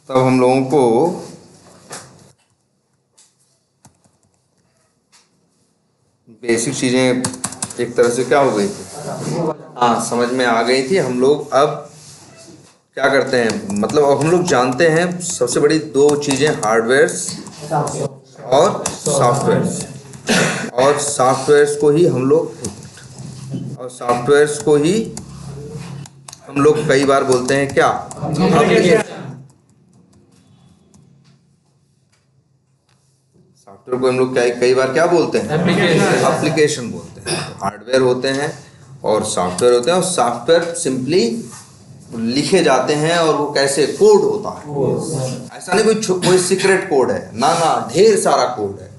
तब हम लोगों को बेसिक चीज़ें एक तरह से क्या हो गई थी, हाँ समझ में आ गई थी। हम लोग अब क्या करते हैं, मतलब अब हम लोग जानते हैं सबसे बड़ी दो चीज़ें, हार्डवेयर्स और सॉफ्टवेयर्स। और सॉफ्टवेयर्स को ही हम लोग कई बार बोलते हैं क्या, सॉफ्टवेयर को हम लोग कई बार क्या बोलते हैं, एप्लीकेशन बोलते हैं। हार्डवेयर होते हैं और सॉफ्टवेयर होते हैं। और सॉफ्टवेयर सिंपली लिखे जाते हैं और वो कैसे कोड होता है, ऐसा नहीं कोई सीक्रेट कोड है, ना ढेर सारा कोड है।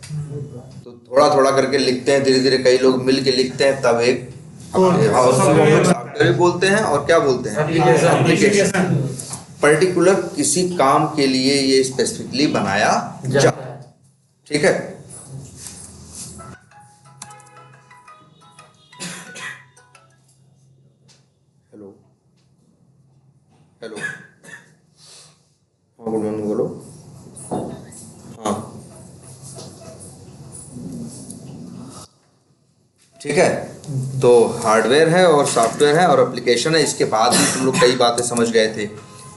तो थोड़ा थोड़ा करके लिखते हैं, धीरे धीरे कई लोग मिल के लिखते हैं, तब एक सॉफ्टवेयर बोलते हैं। और क्या बोलते हैं, एप्लीकेशन। पर्टिकुलर किसी काम के लिए ये स्पेसिफिकली बनाया जाता है। ठीक है, हेलो हाँ गुड मॉर्निंग, बोलो। हाँ ठीक है, तो हार्डवेयर है और सॉफ्टवेयर है और एप्लीकेशन है। इसके बाद भी तुम लोग कई बातें समझ गए थे।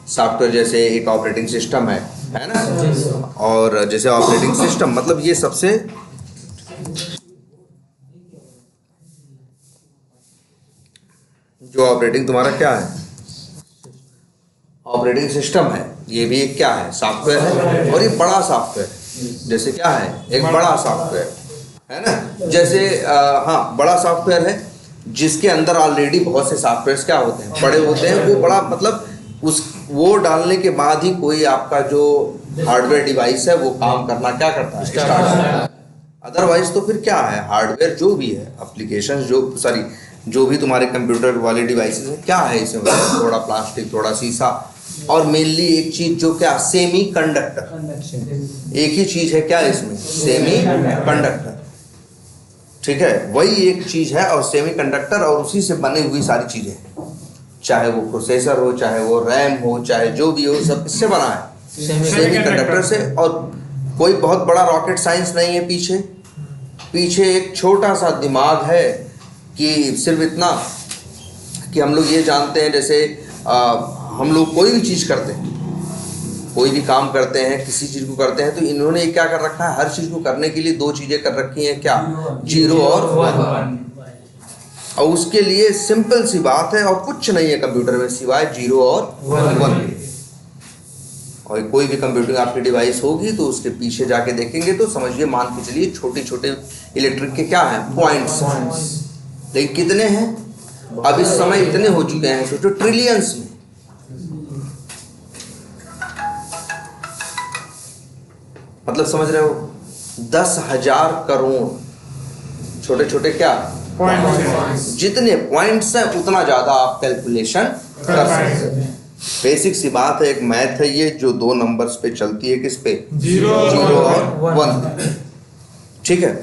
सॉफ्टवेयर जैसे एक ऑपरेटिंग सिस्टम है ना, और जैसे ऑपरेटिंग सिस्टम मतलब ये सबसे जो ऑपरेटिंग तुम्हारा क्या है, ऑपरेटिंग सिस्टम है, ये भी एक क्या है, सॉफ्टवेयर है। और ये बड़ा सॉफ्टवेयर है, जैसे क्या है, एक बड़ा सॉफ्टवेयर है ना। जैसे हाँ, बड़ा सॉफ्टवेयर है जिसके अंदर ऑलरेडी बहुत से सॉफ्टवेयर्स क्या होते हैं, बड़े होते हैं। वो बड़ा मतलब वो डालने के बाद ही कोई आपका जो हार्डवेयर डिवाइस है वो काम करना क्या करता है, स्टार्ट होता है। अदरवाइज तो फिर क्या है, हार्डवेयर जो भी है, एप्लीकेशन जो भी तुम्हारे कंप्यूटर वाले डिवाइसेस है, क्या है इसमें, थोड़ा प्लास्टिक, थोड़ा शीशा, और मेनली एक चीज जो क्या, सेमी कंडक्टर। एक ही चीज है क्या इसमें, सेमी कंडक्टर। ठीक है, वही एक चीज है और सेमी कंडक्टर, और उसी से बनी हुई सारी चीजें, चाहे वो प्रोसेसर हो, चाहे वो रैम हो, चाहे जो भी हो, सब किससे बना है, सेमी कंडक्टर से। और कोई बहुत बड़ा रॉकेट साइंस नहीं है पीछे एक छोटा सा दिमाग है कि सिर्फ इतना कि हम लोग ये जानते हैं, जैसे हम लोग कोई भी चीज़ करते हैं, कोई भी काम करते हैं, किसी चीज़ को करते हैं, तो इन्होंने क्या कर रखा है, हर चीज़ को करने के लिए दो चीज़ें कर रखी हैं, क्या, 0 और 1। और उसके लिए सिंपल सी बात है, और कुछ नहीं है कंप्यूटर में सिवाय 0 और 1। और कोई भी कंप्यूटर आपकी डिवाइस होगी तो उसके पीछे जाके देखेंगे तो समझिए, मान के चलिए छोटे छोटे इलेक्ट्रिक के क्या हैं, पॉइंट्स। लेकिन कितने हैं, अब इस समय इतने हो चुके हैं, सोचो ट्रिलियंस में। मतलब समझ रहे हो, 10,000 करोड़ छोटे छोटे क्या पॉइंट्स। जितने पॉइंट्स हैं उतना ज्यादा आप कैलकुलेशन कर सकते हैं। बेसिक सी बात है, एक मैथ है ये, जो दो नंबर्स पे चलती है, किस पे, 0 और 1। ठीक है,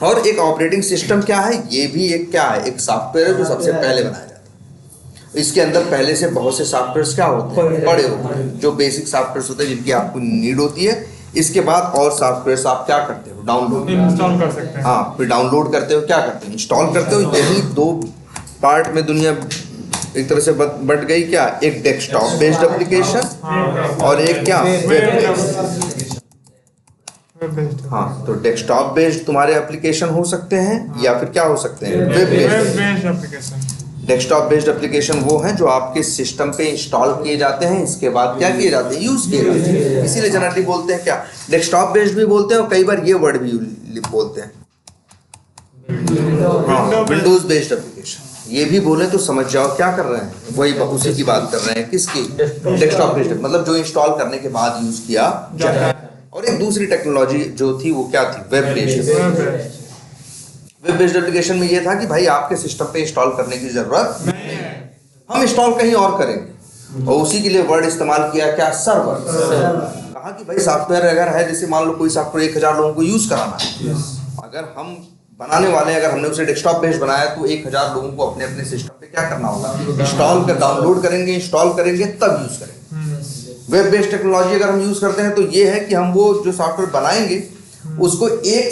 और एक ऑपरेटिंग सिस्टम क्या है, ये भी एक क्या है, एक सॉफ्टवेयर है जो सबसे पहले बनाया जाता है। इसके अंदर पहले से बहुत से सॉफ्टवेयर्स क्या होते हैं, बड़े होते हैं, जो बेसिक सॉफ्टवेयर्स होते हैं जिनकी आपको नीड होती है। इसके बाद और सॉफ्टवेयर्स आप क्या करते हो, डाउनलोड इंस्टॉल कर सकते हैं। हाँ, फिर डाउनलोड करते हो, क्या करते हो, इंस्टॉल करते हो। यही दो पार्ट में दुनिया एक तरह से बट गई, क्या, एक डेस्कटॉप बेस्ड एप्लीकेशन और एक क्या, वेब बेस्ड। हाँ, तो डेस्कटॉप बेस्ड तुम्हारे एप्लीकेशन हो सकते हैं या फिर क्या हो सकते हैं, web based application. Desktop based application वो हैं जो आपके सिस्टम पे इंस्टॉल किए जाते हैं, इसके बाद क्या किए जाते हैं, यूज किए जाते हैं। इसीलिए जनरली बोलते हैं क्या, डेस्कटॉप बेस्ड भी बोलते हैं, और कई बार ये वर्ड भी बोलते हैं, हाँ, विंडोज बेस्ड एप्लीकेशन। ये भी बोले तो समझ जाओ क्या कर रहे हैं, वही उसी की बात कर रहे हैं, किसकी, डेस्कटॉप बेस्ड, मतलब जो इंस्टॉल करने के बाद यूज किया जाता है। और एक दूसरी टेक्नोलॉजी जो थी वो क्या थी, web based. Web based application में ये था कि भाई आपके सिस्टम पे इंस्टॉल करने की जरूरत नहीं है, हम इंस्टॉल कहीं और करेंगे। और उसी के लिए वर्ड इस्तेमाल किया, क्या, सर्वर। कहा कि भाई सॉफ्टवेयर अगर है, जैसे मान लो कोई सॉफ्टवेयर 1000 लोगों को यूज कराना है, अगर हम बनाने वाले हैं, अगर हमने उसे डेस्कटॉप बेस्ड बनाया तो 1000 लोगों को अपने सिस्टम पे क्या करना होगा, इंस्टॉल कर, डाउनलोड करेंगे, इंस्टॉल करेंगे, तब यूज करेंगे। वेब बेस्ड टेक्नोलॉजी अगर हम यूज करते हैं तो ये है कि हम वो जो सॉफ्टवेयर बनाएंगे उसको एक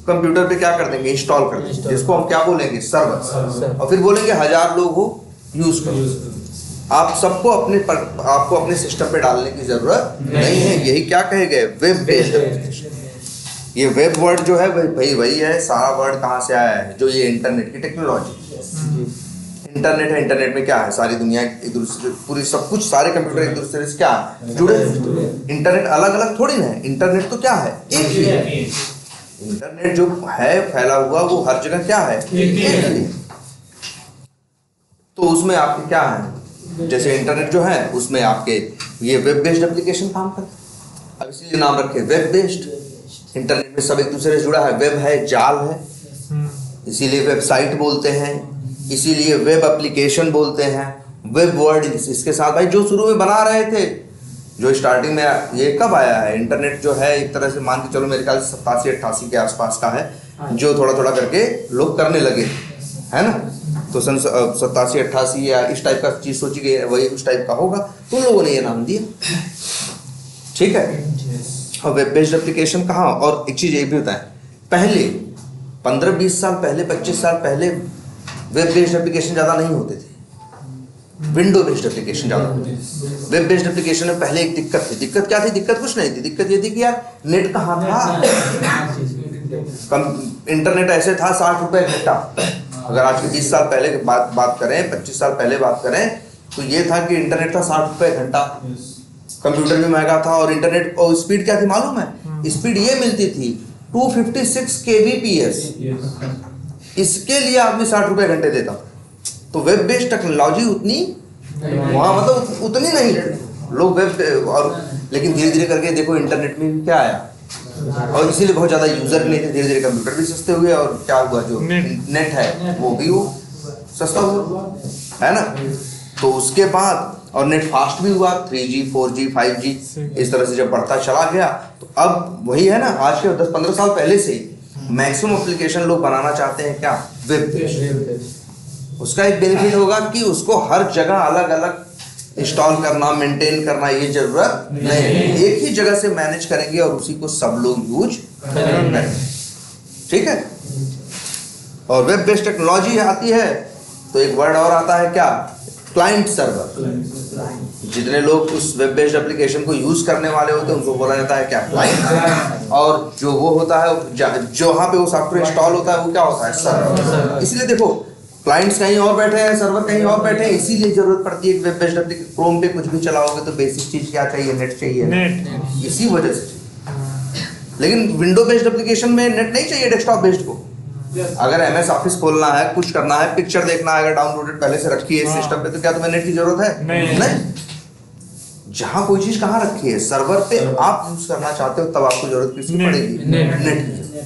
कंप्यूटर पे क्या कर देंगे, इंस्टॉल कर देंगे, जिसको हम क्या बोलेंगे, सर्वर, और फिर बोलेंगे 1000 लोग हो यूज करो। आप सबको आपको अपने सिस्टम पे डालने की जरूरत नहीं है। यही क्या कहे गए, वेब बेस्ड एप्लीकेशन। ये वेब वर्ड जो है वही है, सारा वर्ड कहाँ से आया है, जो ये इंटरनेट की टेक्नोलॉजी। इंटरनेट है, इंटरनेट में क्या है, सारी दुनिया एक दूसरे पूरी सब कुछ, सारे कंप्यूटर एक दूसरे से क्या जुड़े। इंटरनेट अलग अलग थोड़ी ना है, इंटरनेट तो क्या है, एक ही है। इंटरनेट जो है फैला हुआ वो हर जगह क्या है, एक ही। तो उसमें आपके क्या है, जैसे इंटरनेट जो है उसमें आपके ये वेब बेस्ड एप्लीकेशन काम करते हैं। अब इसीलिए नाम रखे वेब बेस्ड। इंटरनेट में सब एक दूसरे से जुड़ा है, वेब है, जाल है, इसीलिए वेबसाइट बोलते हैं, इसीलिए वेब एप्लीकेशन बोलते हैं। वेब वर्ड इसके साथ भाई जो शुरू में बना रहे थे, जो स्टार्टिंग में, ये कब आया है इंटरनेट जो है, एक तरह से मान के चलो मेरे ख्याल से 87-88 के आसपास का है, जो थोड़ा थोड़ा करके लोग करने लगे, है ना। तो सन 87-88 या इस टाइप का चीज सोची गई, वही उस टाइप का होगा, तो लोगों ने ये नाम दिया, ठीक है। और वेब बेस्ड एप्लीकेशन कहाँ, और एक चीज ये भी होता है, पहले 15-20 साल पहले, 25 साल पहले वेब बेस्ड एप्लीकेशन ज़्यादा नहीं होते थे, विंडो बेस्ड एप्लीकेशन ज़्यादा होते थे। वेब बेस्ड एप्लीकेशन में पहले एक दिक्कत थी। दिक्कत क्या थी, दिक्कत कुछ नहीं थी, दिक्कत ये थी कि यार नेट कहाँ था, इंटरनेट ऐसे था 60 रुपये घंटा। अगर आज के 20 साल पहले की बात करें, 25 साल पहले बात करें, तो ये था कि इंटरनेट था 60 रुपये घंटा, कंप्यूटर भी महंगा था, और इंटरनेट और स्पीड क्या थी मालूम है, स्पीड ये मिलती थी 256 kbps, इसके लिए आदमी 60 रुपये घंटे देता था। तो वेब बेस्ड टेक्नोलॉजी उतनी वहाँ मतलब उतनी नहीं थी, लोग वेब और, लेकिन धीरे धीरे करके देखो इंटरनेट में भी क्या आया, और इसीलिए बहुत ज़्यादा यूजर नहीं थे, धीरे धीरे कंप्यूटर भी सस्ते हुए, और क्या हुआ, जो नेट है वो भी वो सस्ता हुआ, है ना। तो उसके बाद और नेट फास्ट भी हुआ, 3G 4G 5G इस तरह से जब बढ़ता चला गया, तो अब वही है ना, आज के 10-15 साल पहले से ही मैक्सिमम एप्लीकेशन लोग बनाना चाहते हैं क्या, वेब बेस्ड। उसका एक बेनिफिट होगा कि उसको हर जगह अलग अलग इंस्टॉल करना, मेंटेन करना ये जरूरत नहीं है, एक ही जगह से मैनेज करेंगे और उसी को सब लोग यूज करेंगे, ठीक है। और वेब बेस्ड टेक्नोलॉजी आती है तो एक वर्ड और आता है क्या, क्लाइंट सर्वर। जितने लोग उस वेब बेस्ड एप्लीकेशन को यूज करने वाले होते हैं उनको बोला जाता है क्या, क्लाइंट। और जो वो होता है, जहाँ पे वो सॉफ्टवेयर इंस्टॉल होता है वो क्या होता है, सर्वर। इसलिए देखो क्लाइंट्स कहीं और बैठे हैं, सर्वर कहीं और बैठे हैं, इसीलिए जरूरत पड़ती है वेब बेस्ड एप्लीकेशन। क्रोम पे कुछ भी चलाओगे तो बेसिक चीज क्या चाहिए, नेट चाहिए, नेट, इसी वजह से। लेकिन विंडो बेस्ड एप्लीकेशन में नेट नहीं चाहिए, डेस्कटॉप बेस्ड को। अगर MS ऑफिस खोलना है, कुछ करना है, पिक्चर देखना है, अगर डाउनलोडेड पहले से रखी है सिस्टम पे, तो क्या तुम्हें नेट की जरूरत है, नहीं। जहां कोई चीज कहाँ रखी है, सर्वर पे आप यूज करना चाहते हो, तब आपको जरूरत किसकी पड़ेगी, नेट की।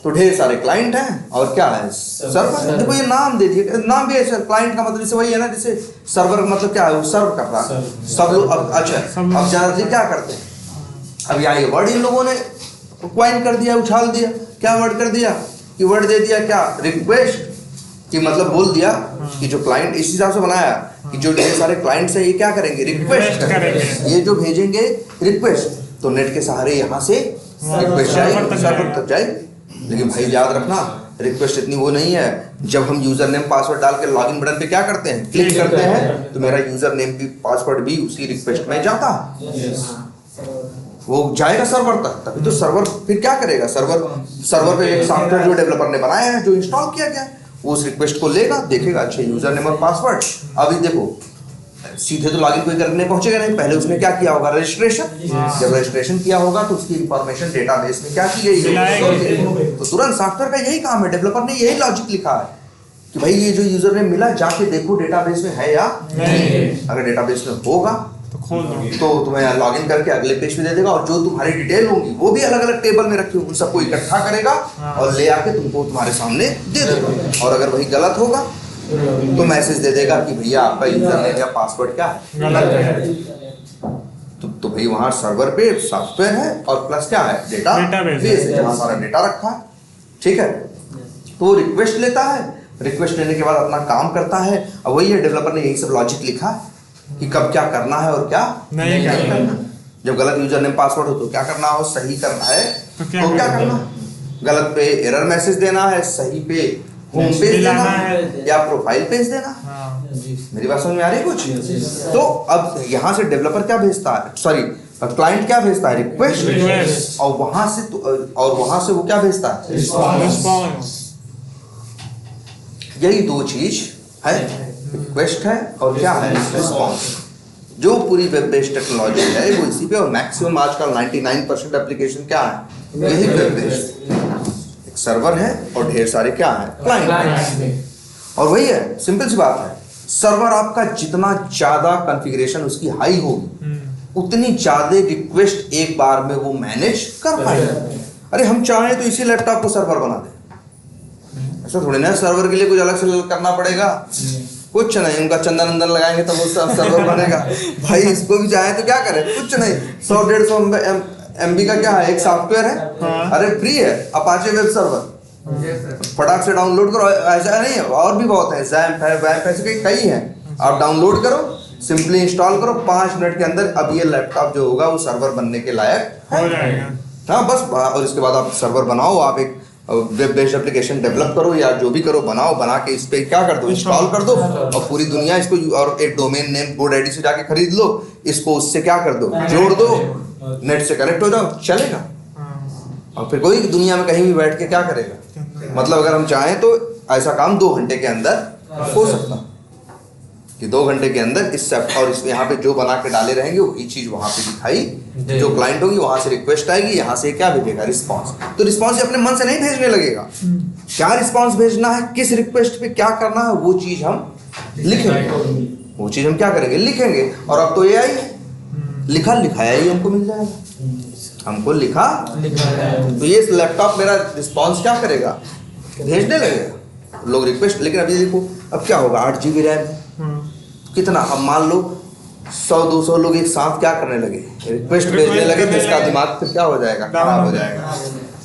तो ढेर सारे क्लाइंट हैं और क्या है, सर्वर। देखो ये नाम दे दिए, नाम भी ऐसा, क्लाइंट का मतलब जैसे वही है ना, जैसे सर्वर मतलब क्या है, वो सर्व कर रहा है सब लोग। अब अच्छा, अब ज्यादातर क्या करते हैं, अब यहाँ ये वर्ड इन लोगों ने क्वाइन कर दिया, उछाल दिया। क्या वर्ड कर दिया, कि वर्ड दे दिया क्या, रिक्वेस्ट, कि मतलब बोल दिया कि जो क्लाइंट, इस हिसाब से बनाया कि जो ढेर सारे क्लाइंट्स हैं ये क्या करेंगे, रिक्वेस्ट करेंगे, ये जो भेजेंगे रिक्वेस्ट, तो नेट के सहारे यहाँ से रिक्वेस्ट जाएगी, सर्वर तक जाएगी। लेकिन भाई याद रखना, रिक्वेस्ट इतनी वो नहीं है, जब हम यूजर नेम पासवर्ड डाल के लॉगिन बटन पे क्या करते हैं, क्लिक करते हैं, तो मेरा यूजर नेम भी पासवर्ड भी उसी रिक्वेस्ट में जाता है, वो जाएगा सर्वर तक। तभी तो सर्वर फिर क्या करेगा, सर्वर पे एक सॉफ्टवेयर जो डेवलपर ने बनाया है, जो इंस्टॉल किया गया, वो उस रिक्वेस्ट को लेगा, देखेगा अच्छा यूजर नेम और पासवर्ड। अभी देखो सीधे तो लॉगिन कोई करने पहुंचेगा नहीं, पहले उसने क्या किया होगा, रजिस्ट्रेशन। जब रजिस्ट्रेशन किया होगा तो उसकी इंफॉर्मेशन डेटाबेस में क्या की गई है, तो तुरंत सॉफ्टवेयर का यही काम है, डेवलपर ने यही लॉजिक लिखा है कि भाई ये जो यूजर नेम मिला, जाके देखो डेटाबेस में है या नहीं। अगर डेटाबेस में होगा तो तुम्हें लॉगिन करके अगले पेज पे दे देगा, और जो तुम्हारी डिटेल होंगी वो भी अलग अलग टेबल में रखी होगी, उन सबको इकट्ठा करेगा और ले आके तुमको तुम्हारे सामने दे देगा। और अगर वही गलत होगा तो मैसेज दे देगा कि भैया आपका यूजर नेम या पासवर्ड क्या है, गलत है। तो भाई वहाँ सर्वर पे सॉफ्टवेयर है और प्लस क्या है, डेटाबेस है जहाँ सारा डेटा रखा है, ठीक है। तो वो रिक्वेस्ट लेता है, रिक्वेस्ट लेने के बाद अपना काम करता है। अब वही है, डेवलपर ने यही सब लॉजिक लिखा है कि कब क्या करना है और क्या नहीं करना। जब गलत यूजर नेम पासवर्ड हो तो क्या करना हो, सही करना है तो क्या करना, गलत पे एरर मैसेज देना है, सही पे होम पेज देना है या प्रोफाइल पेज देना। मेरी बात समझ में आ रही है कुछ? तो अब यहाँ से डेवलपर क्या भेजता है, सॉरी क्लाइंट क्या भेजता है, रिक्वेस्ट, और वहां से वो क्या भेजता है, रिस्पॉन्स। यही दो चीज है, रिक्वेस्ट है और क्या है, रिस्पॉन्स। जो पूरी वेब बेस्ड टेक्नोलॉजी है वो इसी पे, और मैक्सिमम आजकल 99% एप्लीकेशन क्या है, यही वेब बेस्ड। एक सर्वर है और ढेर सारे क्या है, क्लाइंट। और वही है, सिंपल सी बात है, सर्वर आपका जितना ज्यादा कॉन्फ़िगरेशन उसकी हाई होगी उतनी ज्यादा रिक्वेस्ट एक बार में वो मैनेज कर पाएगा। अरे हम चाहें तो इसी लैपटॉप को सर्वर बना दें, ऐसा थोड़ी ना सर्वर के लिए कुछ अलग से करना पड़ेगा, कुछ नहीं, उनका चंदन अंदर लगाएंगे तब वो सर्वर बनेगा। भाई इसको भी चाहे तो क्या करें, कुछ नहीं, 100-150 MB का क्या है, एक सॉफ्टवेयर है, अरे फ्री है, अपाचे वेब सर्वर, फटाक से डाउनलोड करो। ऐसा नहीं है, और भी बहुत है, ज़ैम्प है, वैम्प, ऐसे कई हैं, आप डाउनलोड करो, सिंपली इंस्टॉल करो, 5 मिनट के अंदर अब ये लैपटॉप जो होगा वो सर्वर बनने के लायक हो जाएगा। हाँ बस, और इसके बाद आप सर्वर बनाओ, आप एक वेब बेस्ड एप्लीकेशन डेवलप करो या जो भी करो, बनाओ, बना के इस पे क्या कर दो, इंस्टॉल कर दो, और पूरी दुनिया इसको, और एक डोमेन नेम GoDaddy से जाके खरीद लो, इसको उससे क्या कर दो, जोड़ दो, नेट से कनेक्ट हो जाओ, चलेगा। और फिर कोई दुनिया में कहीं भी बैठ के क्या करेगा, मतलब अगर हम चाहें तो ऐसा काम 2 घंटे के अंदर हो सकता कि 2 घंटे के अंदर इस सब, और इसमें यहाँ पे जो बना के डाले रहेंगे वही चीज वहाँ पे दिखाई, जो क्लाइंट होगी वहां से रिक्वेस्ट आएगी, यहाँ से क्या भेजेगा, रिस्पांस। तो रिस्पांस अपने मन से नहीं भेजने लगेगा, क्या रिस्पांस भेजना है, किस रिक्वेस्ट पे क्या करना है, वो चीज हम लिखेंगे, वो चीज हम क्या करेंगे, लिखेंगे। और अब तो AI है, लिखा लिखाया ही हमको मिल जाएगा, हमको लिखा तो ये लैपटॉप मेरा रिस्पांस क्या करेगा, भेजने लगेगा लोग रिक्वेस्ट। लेकिन अभी देखो अब क्या होगा, 8 GB रैम है, कितना, अब मान लो 100-200 लोग एक साथ क्या करने लगे, रिक्वेस्ट भेजने लगे, तो इसका दिमाग फिर क्या हो जाएगा, खराब हो जाएगा।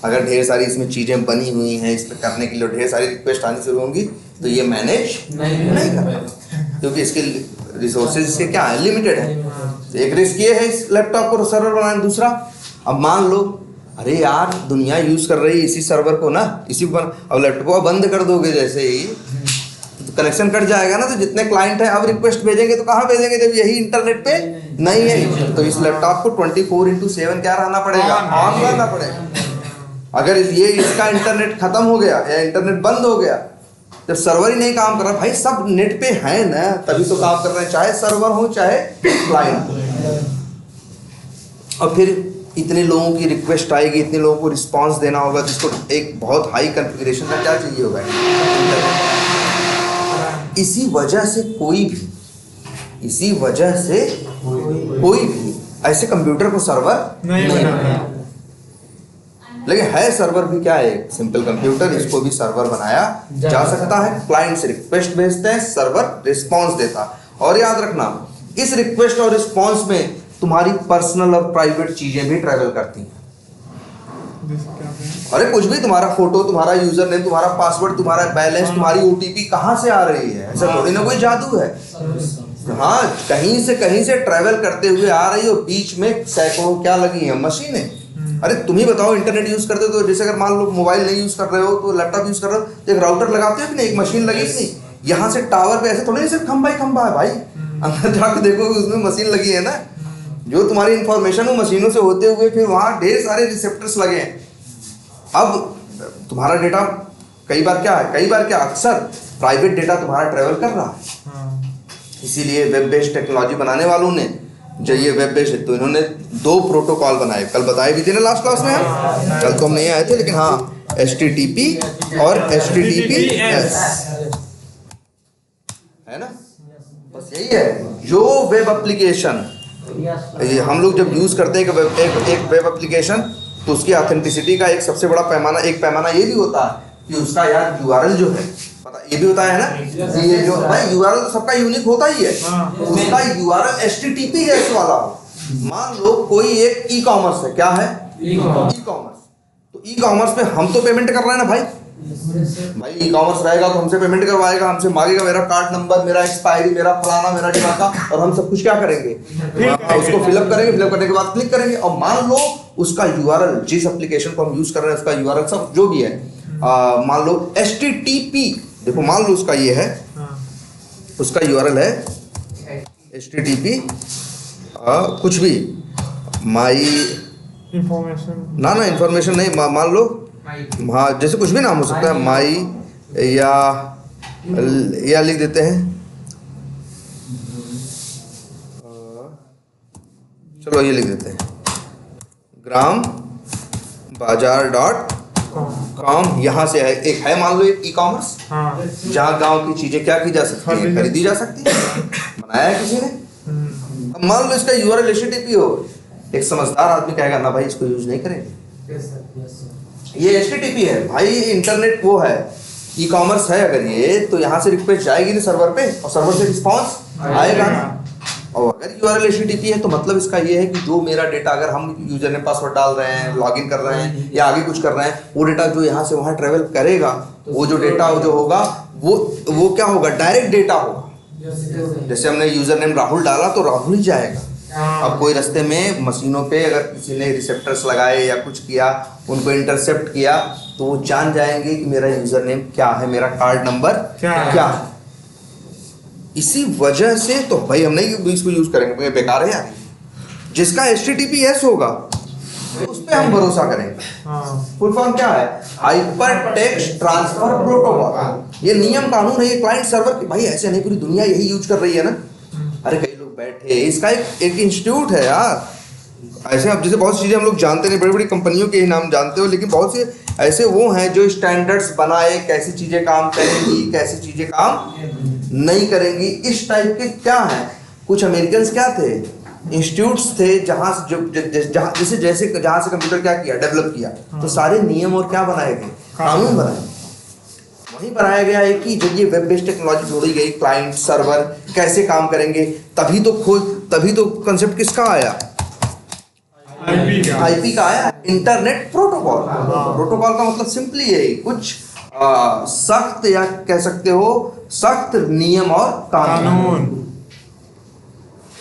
अगर ढेर सारी इसमें चीजें बनी हुई हैं, इस पर करने के लिए ढेर सारी रिक्वेस्ट आनी शुरू होंगी तो ये मैनेज नहीं कर पाएगा, क्योंकि इसके रिसोर्सेज इसके क्या है, लिमिटेड है। तो एक रिस्क ये है इस लैपटॉप को सर्वर बनाने। दूसरा, अब मान लो अरे यार दुनिया यूज कर रही है इसी सर्वर को ना, इसी पर, अब लैपटॉप बंद कर दोगे जैसे ही तो कनेक्शन कट जाएगा ना, तो जितने क्लाइंट हैं अब रिक्वेस्ट भेजेंगे तो कहाँ भेजेंगे जब यही इंटरनेट पे नहीं है। तो इस लैपटॉप को 24/7 क्या रहना पड़ेगा, ऑन रहना पड़ेगा। अगर ये इसका इंटरनेट खत्म हो गया या इंटरनेट बंद हो गया, जब सर्वर ही नहीं काम कर रहा, भाई सब नेट पे है ना, तभी तो काम कर रहे हैं, चाहे सर्वर हो चाहे क्लाइंट। और फिर इतने लोगों की रिक्वेस्ट आएगी, इतने लोगों को रिस्पांस देना होगा, जिसको एक बहुत हाई कॉन्फ़िगरेशन का क्या चाहिए होगा। इसी वजह से कोई भी ऐसे कंप्यूटर को सर्वर नहीं बनाया, लेकिन है सर्वर भी क्या है, सिंपल कंप्यूटर, इसको भी सर्वर बनाया जा सकता है। क्लाइंट से रिक्वेस्ट भेजते हैं, सर्वर रिस्पांस देता। और याद रखना, इस रिक्वेस्ट और रिस्पांस में तुम्हारी पर्सनल और प्राइवेट चीजें भी ट्रैवल करती हैं। अरे कुछ भी, तुम्हारा फोटो, तुम्हारा यूजर नेम, तुम्हारा पासवर्ड, तुम्हारा बैलेंस, तुम्हारी OTP कहाँ से आ रही है, ऐसा थोड़ी ना कोई जादू है। हाँ, कहीं से ट्रैवल करते हुए आ रही हो, बीच में सैकड़ों क्या लगी हैं, मशीनें। अरे तुम ही बताओ, इंटरनेट यूज करते हो तो जैसे अगर मान लो मोबाइल नहीं यूज कर रहे हो तो लैपटॉप यूज कर रहे हो तो एक राउटर लगाते हो कि नहीं, एक मशीन लगी नहीं, यहाँ से टावर पे ऐसे थोड़ी नहीं, सिर्फ खंभा ही खंभा है भाई, अंदर जाकर देखोगे उसमें मशीन लगी है ना, जो तुम्हारी इंफॉर्मेशन वो मशीनों से होते हुए फिर वहाँ ढेर सारे रिसेप्टर्स लगे हैं। अब तुम्हारा डेटा कई बार क्या अक्सर प्राइवेट डेटा तुम्हारा ट्रेवल कर रहा है। इसीलिए वेब बेस्ड टेक्नोलॉजी बनाने वालों ने, जो ये वेब बेस्ड है, तो इन्होंने 2 प्रोटोकॉल बनाए, कल बताए भी थे ना लास्ट क्लास में, हम कल तो हम नहीं आए थे, लेकिन हाँ HTTP और HTTPS है ना। बस यही है, जो वेब एप्लीकेशन हम लोग जब यूज करते हैं एक वेब एप्लीकेशन, तो उसकी ऑथेंटिसिटी का एक सबसे बड़ा पैमाना ये भी होता है कि उसका यार URL जो है, पता ये भी होता है ना, ये जो भाई URL तो सबका यूनिक होता ही है, उसका URL HTTPS वाला हो। मान लो कोई एक ई-कॉमर्स है, क्या है, ई-कॉमर्स, तो ई-कॉमर्स पे हम तो पेमेंट कर रहे हैं ना भाई, भाई ई कॉमर्स रहेगा तो हमसे पेमेंट करवाएगा, हमसे मांगेगा मेरा कार्ड नंबर, मेरा एक्सपायरी, मेरा फलाना, मेरा ढिमाका, और हम सब कुछ क्या करेंगे, उसको फिलअप करेंगे। फिलअप करने के बाद क्लिक करेंगे और मान लो उसका यूआरएल, जिस एप्लीकेशन को हम यूज कर रहे हैं उसका यूआरएल सब जो भी है, मान लो HTTP, देखो मान लो उसका ये है, उसका यूआरएल है HTTP कुछ भी माई इंफॉर्मेशन, ना इंफॉर्मेशन नहीं, मान लो हाँ जैसे कुछ भी नाम हो सकता है, माई या लिख देते हैं, चलो ये लिख देते हैं ग्राम बाजार .com। यहाँ से है एक है मान लो एक ई कॉमर्स, जहाँ गांव की चीजें क्या की जा सकती है, खरीदी जा सकती है, बनाया है किसी ने। अब मान लो इसका यूआरएल HTTP हो, एक समझदार आदमी कहेगा ना भाई इसको यूज नहीं करेंगे, ये HTTP है भाई, इंटरनेट वो है, ई कॉमर्स है, अगर ये तो यहाँ से रिक्वेस्ट जाएगी ना सर्वर पे, और सर्वर से रिस्पांस आएगा ना। और अगर यूआरएल HTTP है तो मतलब इसका ये है कि जो मेरा डेटा, अगर हम यूजर ने पासवर्ड डाल रहे हैं, लॉगिन कर रहे हैं या आगे कुछ कर रहे हैं, वो डेटा जो यहाँ से वहाँ ट्रेवल करेगा, वो जो डेटा जो होगा वो क्या होगा, डायरेक्ट डेटा होगा। जैसे हमने यूजर नेम राहुल डाला तो राहुल ही जाएगा। अब कोई रास्ते में मशीनों पे अगर किसी ने रिसेप्टर्स लगाए या कुछ किया, उनको इंटरसेप्ट किया, तो वो जान जाएंगे कि मेरा यूजर नेम क्या है, मेरा कार्ड नंबर क्या है। इसी वजह से तो भाई हम नहीं इसको यूज करेंगे, बेकार है यार। जिसका HTTPS होगा उस पे हम भरोसा करेंगे। फुल फॉर्म क्या है, हाइपर टेक्स्ट ट्रांसफर प्रोटोकॉल। ये नियम कानून है, ये क्लाइंट सर्वर की, भाई ऐसे नहीं पूरी दुनिया यही यूज कर रही है ना। अरे कई लोग बैठे, इसका एक इंस्टीट्यूट है यार। ऐसे अब जैसे बहुत सी चीज़ें हम लोग जानते नहीं, बड़ी बड़ी कंपनियों के ही नाम जानते हो, लेकिन बहुत से ऐसे वो हैं जो स्टैंडर्ड्स बनाए, कैसी चीज़ें काम करेंगी, कैसी चीज़ें काम नहीं करेंगी, इस टाइप के क्या हैं। कुछ अमेरिकन क्या थे, इंस्टीट्यूट्स थे जहाँ जैसे जहाँ से कंप्यूटर क्या किया, डेवलप किया, तो सारे नियम और क्या बनाए गए, कानून बनाए, वही बनाया गया है कि जब ये वेब बेस्ड टेक्नोलॉजी जोड़ी गई, क्लाइंट सर्वर कैसे काम करेंगे, तभी तो कंसेप्ट किसका आया, आईपी का आया, इंटरनेट प्रोटोकॉल। प्रोटोकॉल का मतलब सिंपली यही, कुछ सख्त या कह सकते हो सख्त नियम और कानून।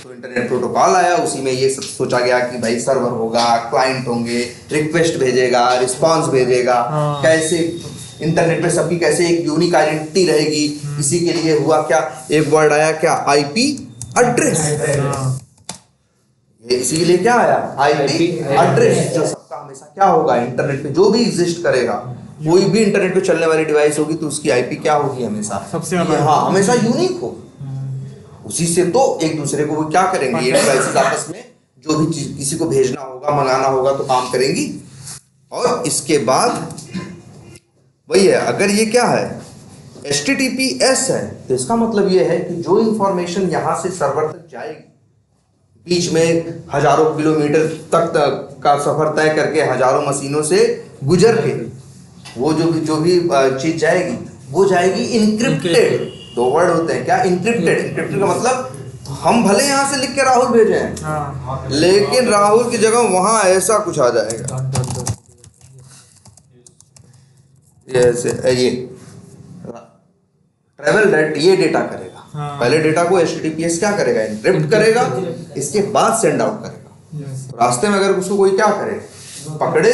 तो इंटरनेट प्रोटोकॉल आया, उसी में ये सब सोचा गया कि भाई सर्वर होगा, क्लाइंट होंगे, रिक्वेस्ट भेजेगा, रिस्पांस भेजेगा, कैसे इंटरनेट पे सबकी कैसे एक यूनिक आइडेंटिटी रहेगी। इसी के लिए हुआ क्या, एक वर्ड आया क्या, आईपी एड्रेस। इसी के लिए क्या आया, आईपी एड्रेस, जो सबका हमेशा क्या होगा, इंटरनेट पे जो भी एग्जिस्ट करेगा, कोई भी इंटरनेट पे चलने वाली डिवाइस होगी तो उसकी आईपी क्या होगी, हमेशा सबसे हाँ हमेशा यूनिक हो। उसी से तो एक दूसरे को वो क्या करेंगे, ये डिवाइसेस आपस में जो भी चीज किसी को भेजना होगा, मंगाना होगा तो काम करेंगी। और इसके बाद वही है, अगर ये क्या है HTTPS है, तो इसका मतलब ये है कि जो इंफॉर्मेशन यहाँ से सर्वर तक जाएगी, बीच में हजारों किलोमीटर तक का सफर तय करके हजारों मशीनों से गुजर के वो जो भी चीज जाएगी, वो जाएगी इनक्रिप्टेड। दो वर्ड होते हैं क्या, इनक्रिप्टेड। इनक्रिप्टेड का मतलब हम भले यहाँ से लिख के राहुल भेजे हैं, लेकिन राहुल की जगह वहां ऐसा कुछ आ जाएगा, ये ट्रेवल डेट, ये डेटा करेगा। पहले डेटा को HTTPS क्या करेगा, एन्क्रिप्ट करेगा, इसके बाद सेंड आउट करेगा। तो रास्ते में अगर उसको कोई क्या करे, पकड़े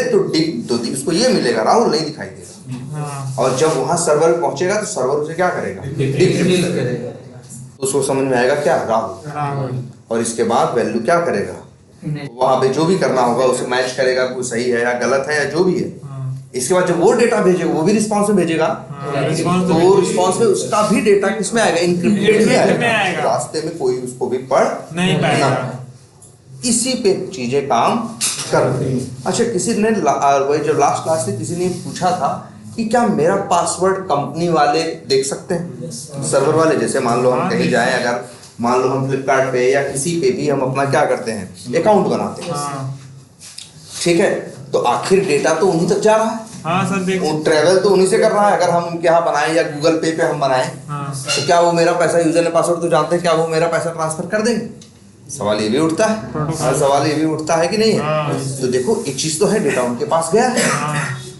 तो उसको ये मिलेगा, राहुल नहीं दिखाई देगा। और जब वहां सर्वर पहुंचेगा तो सर्वर उसे क्या करेगा, डिक्रिप्ट करेगा। तो उसको समझ में आएगा क्या, राहुल। और इसके बाद वैल्यू क्या करेगा, वहां पे जो भी करना होगा उसे मैच करेगा, कोई सही है या गलत है या जो भी है। इसके बाद जब वो डेटा भेजेगा, वो भी रिस्पांस में भेजेगा, तो रिस्पांस में उसका भी डेटा किसमें आएगा, इनक्रिप्टेड में आएगा। रास्ते में कोई उसको भी पढ़ नहीं पाएगा। इसी पे चीजें काम कर रही हैं। अच्छा, किसी ने वही जब लास्ट क्लास में किसी ने पूछा था कि क्या मेरा पासवर्ड कंपनी वाले देख सकते हैं, सर्वर वाले। जैसे मान लो हम कहीं जाएं, अगर मान लो हम फ्लिपकार्ट पे या किसी पे भी हम अपना क्या करते हैं, अकाउंट बनाते हैं, ठीक है, तो आखिर डेटा तो उन्हीं तक जा रहा है। हाँ सर, ट्रैवल तो उन्हीं से कर रहा है। अगर हम उनके यहाँ बनाएं या गूगल पे हम बनाएं, तो क्या वो मेरा पैसा, यूजर ने पासवर्ड तो जानते हैं, क्या वो मेरा पैसा ट्रांसफर कर देंगे? सवाल ये भी उठता है, सवाल ये भी उठता है कि नहीं है। तो देखो, एक चीज तो है, डेटा उनके पास गया है,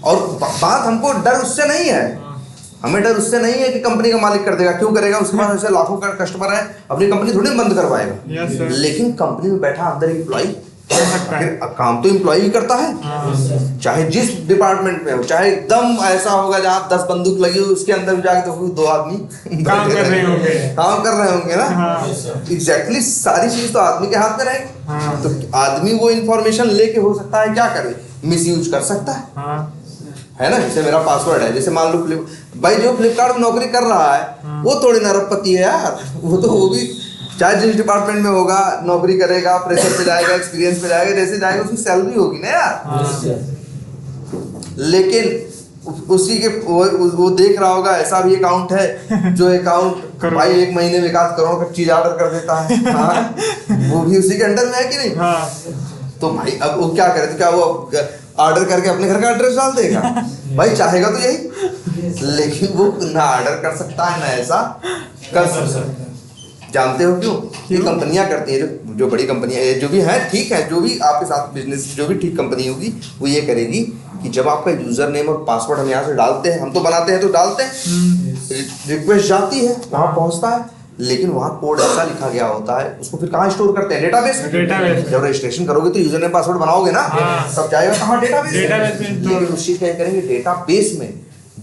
और बात हमको डर उससे नहीं है, हमें डर उससे नहीं है कि कंपनी का मालिक कर देगा, क्यों करेगा, उसके पास ऐसे लाखों का कस्टमर है, अपनी कंपनी थोड़ी बंद करवाएगा। लेकिन कंपनी में बैठा अंदर एम्प्लॉय काम तो एम्प्लॉय ही करता है, चाहे जिस डिपार्टमेंट में हो, चाहे एकदम ऐसा होगा जहाँ 10 बंदूक लगी हो, उसके अंदर भी जाके तो 2 आदमी काम कर रहे होंगे ना। एग्जैक्टली सारी चीज तो आदमी के हाथ में रहेगी। तो आदमी वो इंफॉर्मेशन लेके हो सकता है क्या करे, मिस यूज कर सकता है ना। जैसे मेरा पासवर्ड है, जैसे मान लो भाई जो फ्लिपकार्ट में नौकरी कर रहा है वो थोड़ी नरपति है यार, वो भी चाहे जिस डिपार्टमेंट में होगा नौकरी करेगा, प्रेशर पे जाएगा, एक्सपीरियंस पे जाएगा, जैसे जाएगा उसकी सैलरी होगी ना यार। लेकिन उसी के वो देख रहा होगा ऐसा भी अकाउंट है जो अकाउंट भाई 1 महीने में 1 करोड़ का चीज ऑर्डर कर देता है। वो भी उसी के अंडर में है कि नहीं। तो भाई अब वो क्या करे, तो क्या वो ऑर्डर करके अपने घर का एड्रेस डाल देगा? भाई चाहेगा तो यही, लेकिन वो ना ऑर्डर कर सकता है ना ऐसा कर सकता है। जानते हो क्यों? ये कंपनियां करती हैं, जो बड़ी कंपनियां जो भी हैं, ठीक है, जो भी आपके साथ बिजनेस जो भी ठीक कंपनी होगी वो ये करेगी कि जब आपका यूजर नेम और पासवर्ड हम यहाँ से डालते हैं, हम तो बनाते हैं तो डालते हैं, रिक्वेस्ट जाती है वहाँ पहुँचता है, लेकिन वहाँ कोड ऐसा लिखा गया होता है, उसको फिर कहाँ स्टोर करते हैं? डेटाबेस में। जब रजिस्ट्रेशन करोगे तो यूजर नेम पासवर्ड बनाओगे ना, सब जाएगा कहाँ? डेटाबेस में। उस चीज क्या करेंगे, डेटाबेस में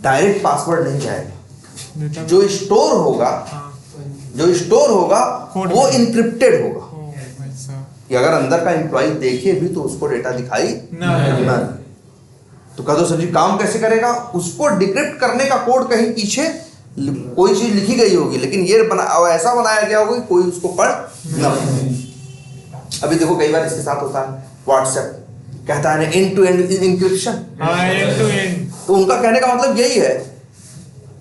डायरेक्ट पासवर्ड नहीं जाएगा, जो स्टोर होगा वो इनक्रिप्टेड होगा कि अगर अंदर का एम्प्लॉय देखे भी तो उसको डेटा दिखाई ना। तो कह दो सर जी काम कैसे करेगा? उसको डिक्रिप्ट करने का कोड कहीं पीछे कोई चीज लिखी गई होगी, लेकिन ये ऐसा बनाया गया होगा कि कोई उसको पढ़ ना। अभी देखो कई बार इसके साथ होता है व्हाट्सएप कहता है एंड टू एंड इंक्रिप्शन, तो उनका कहने का मतलब यही है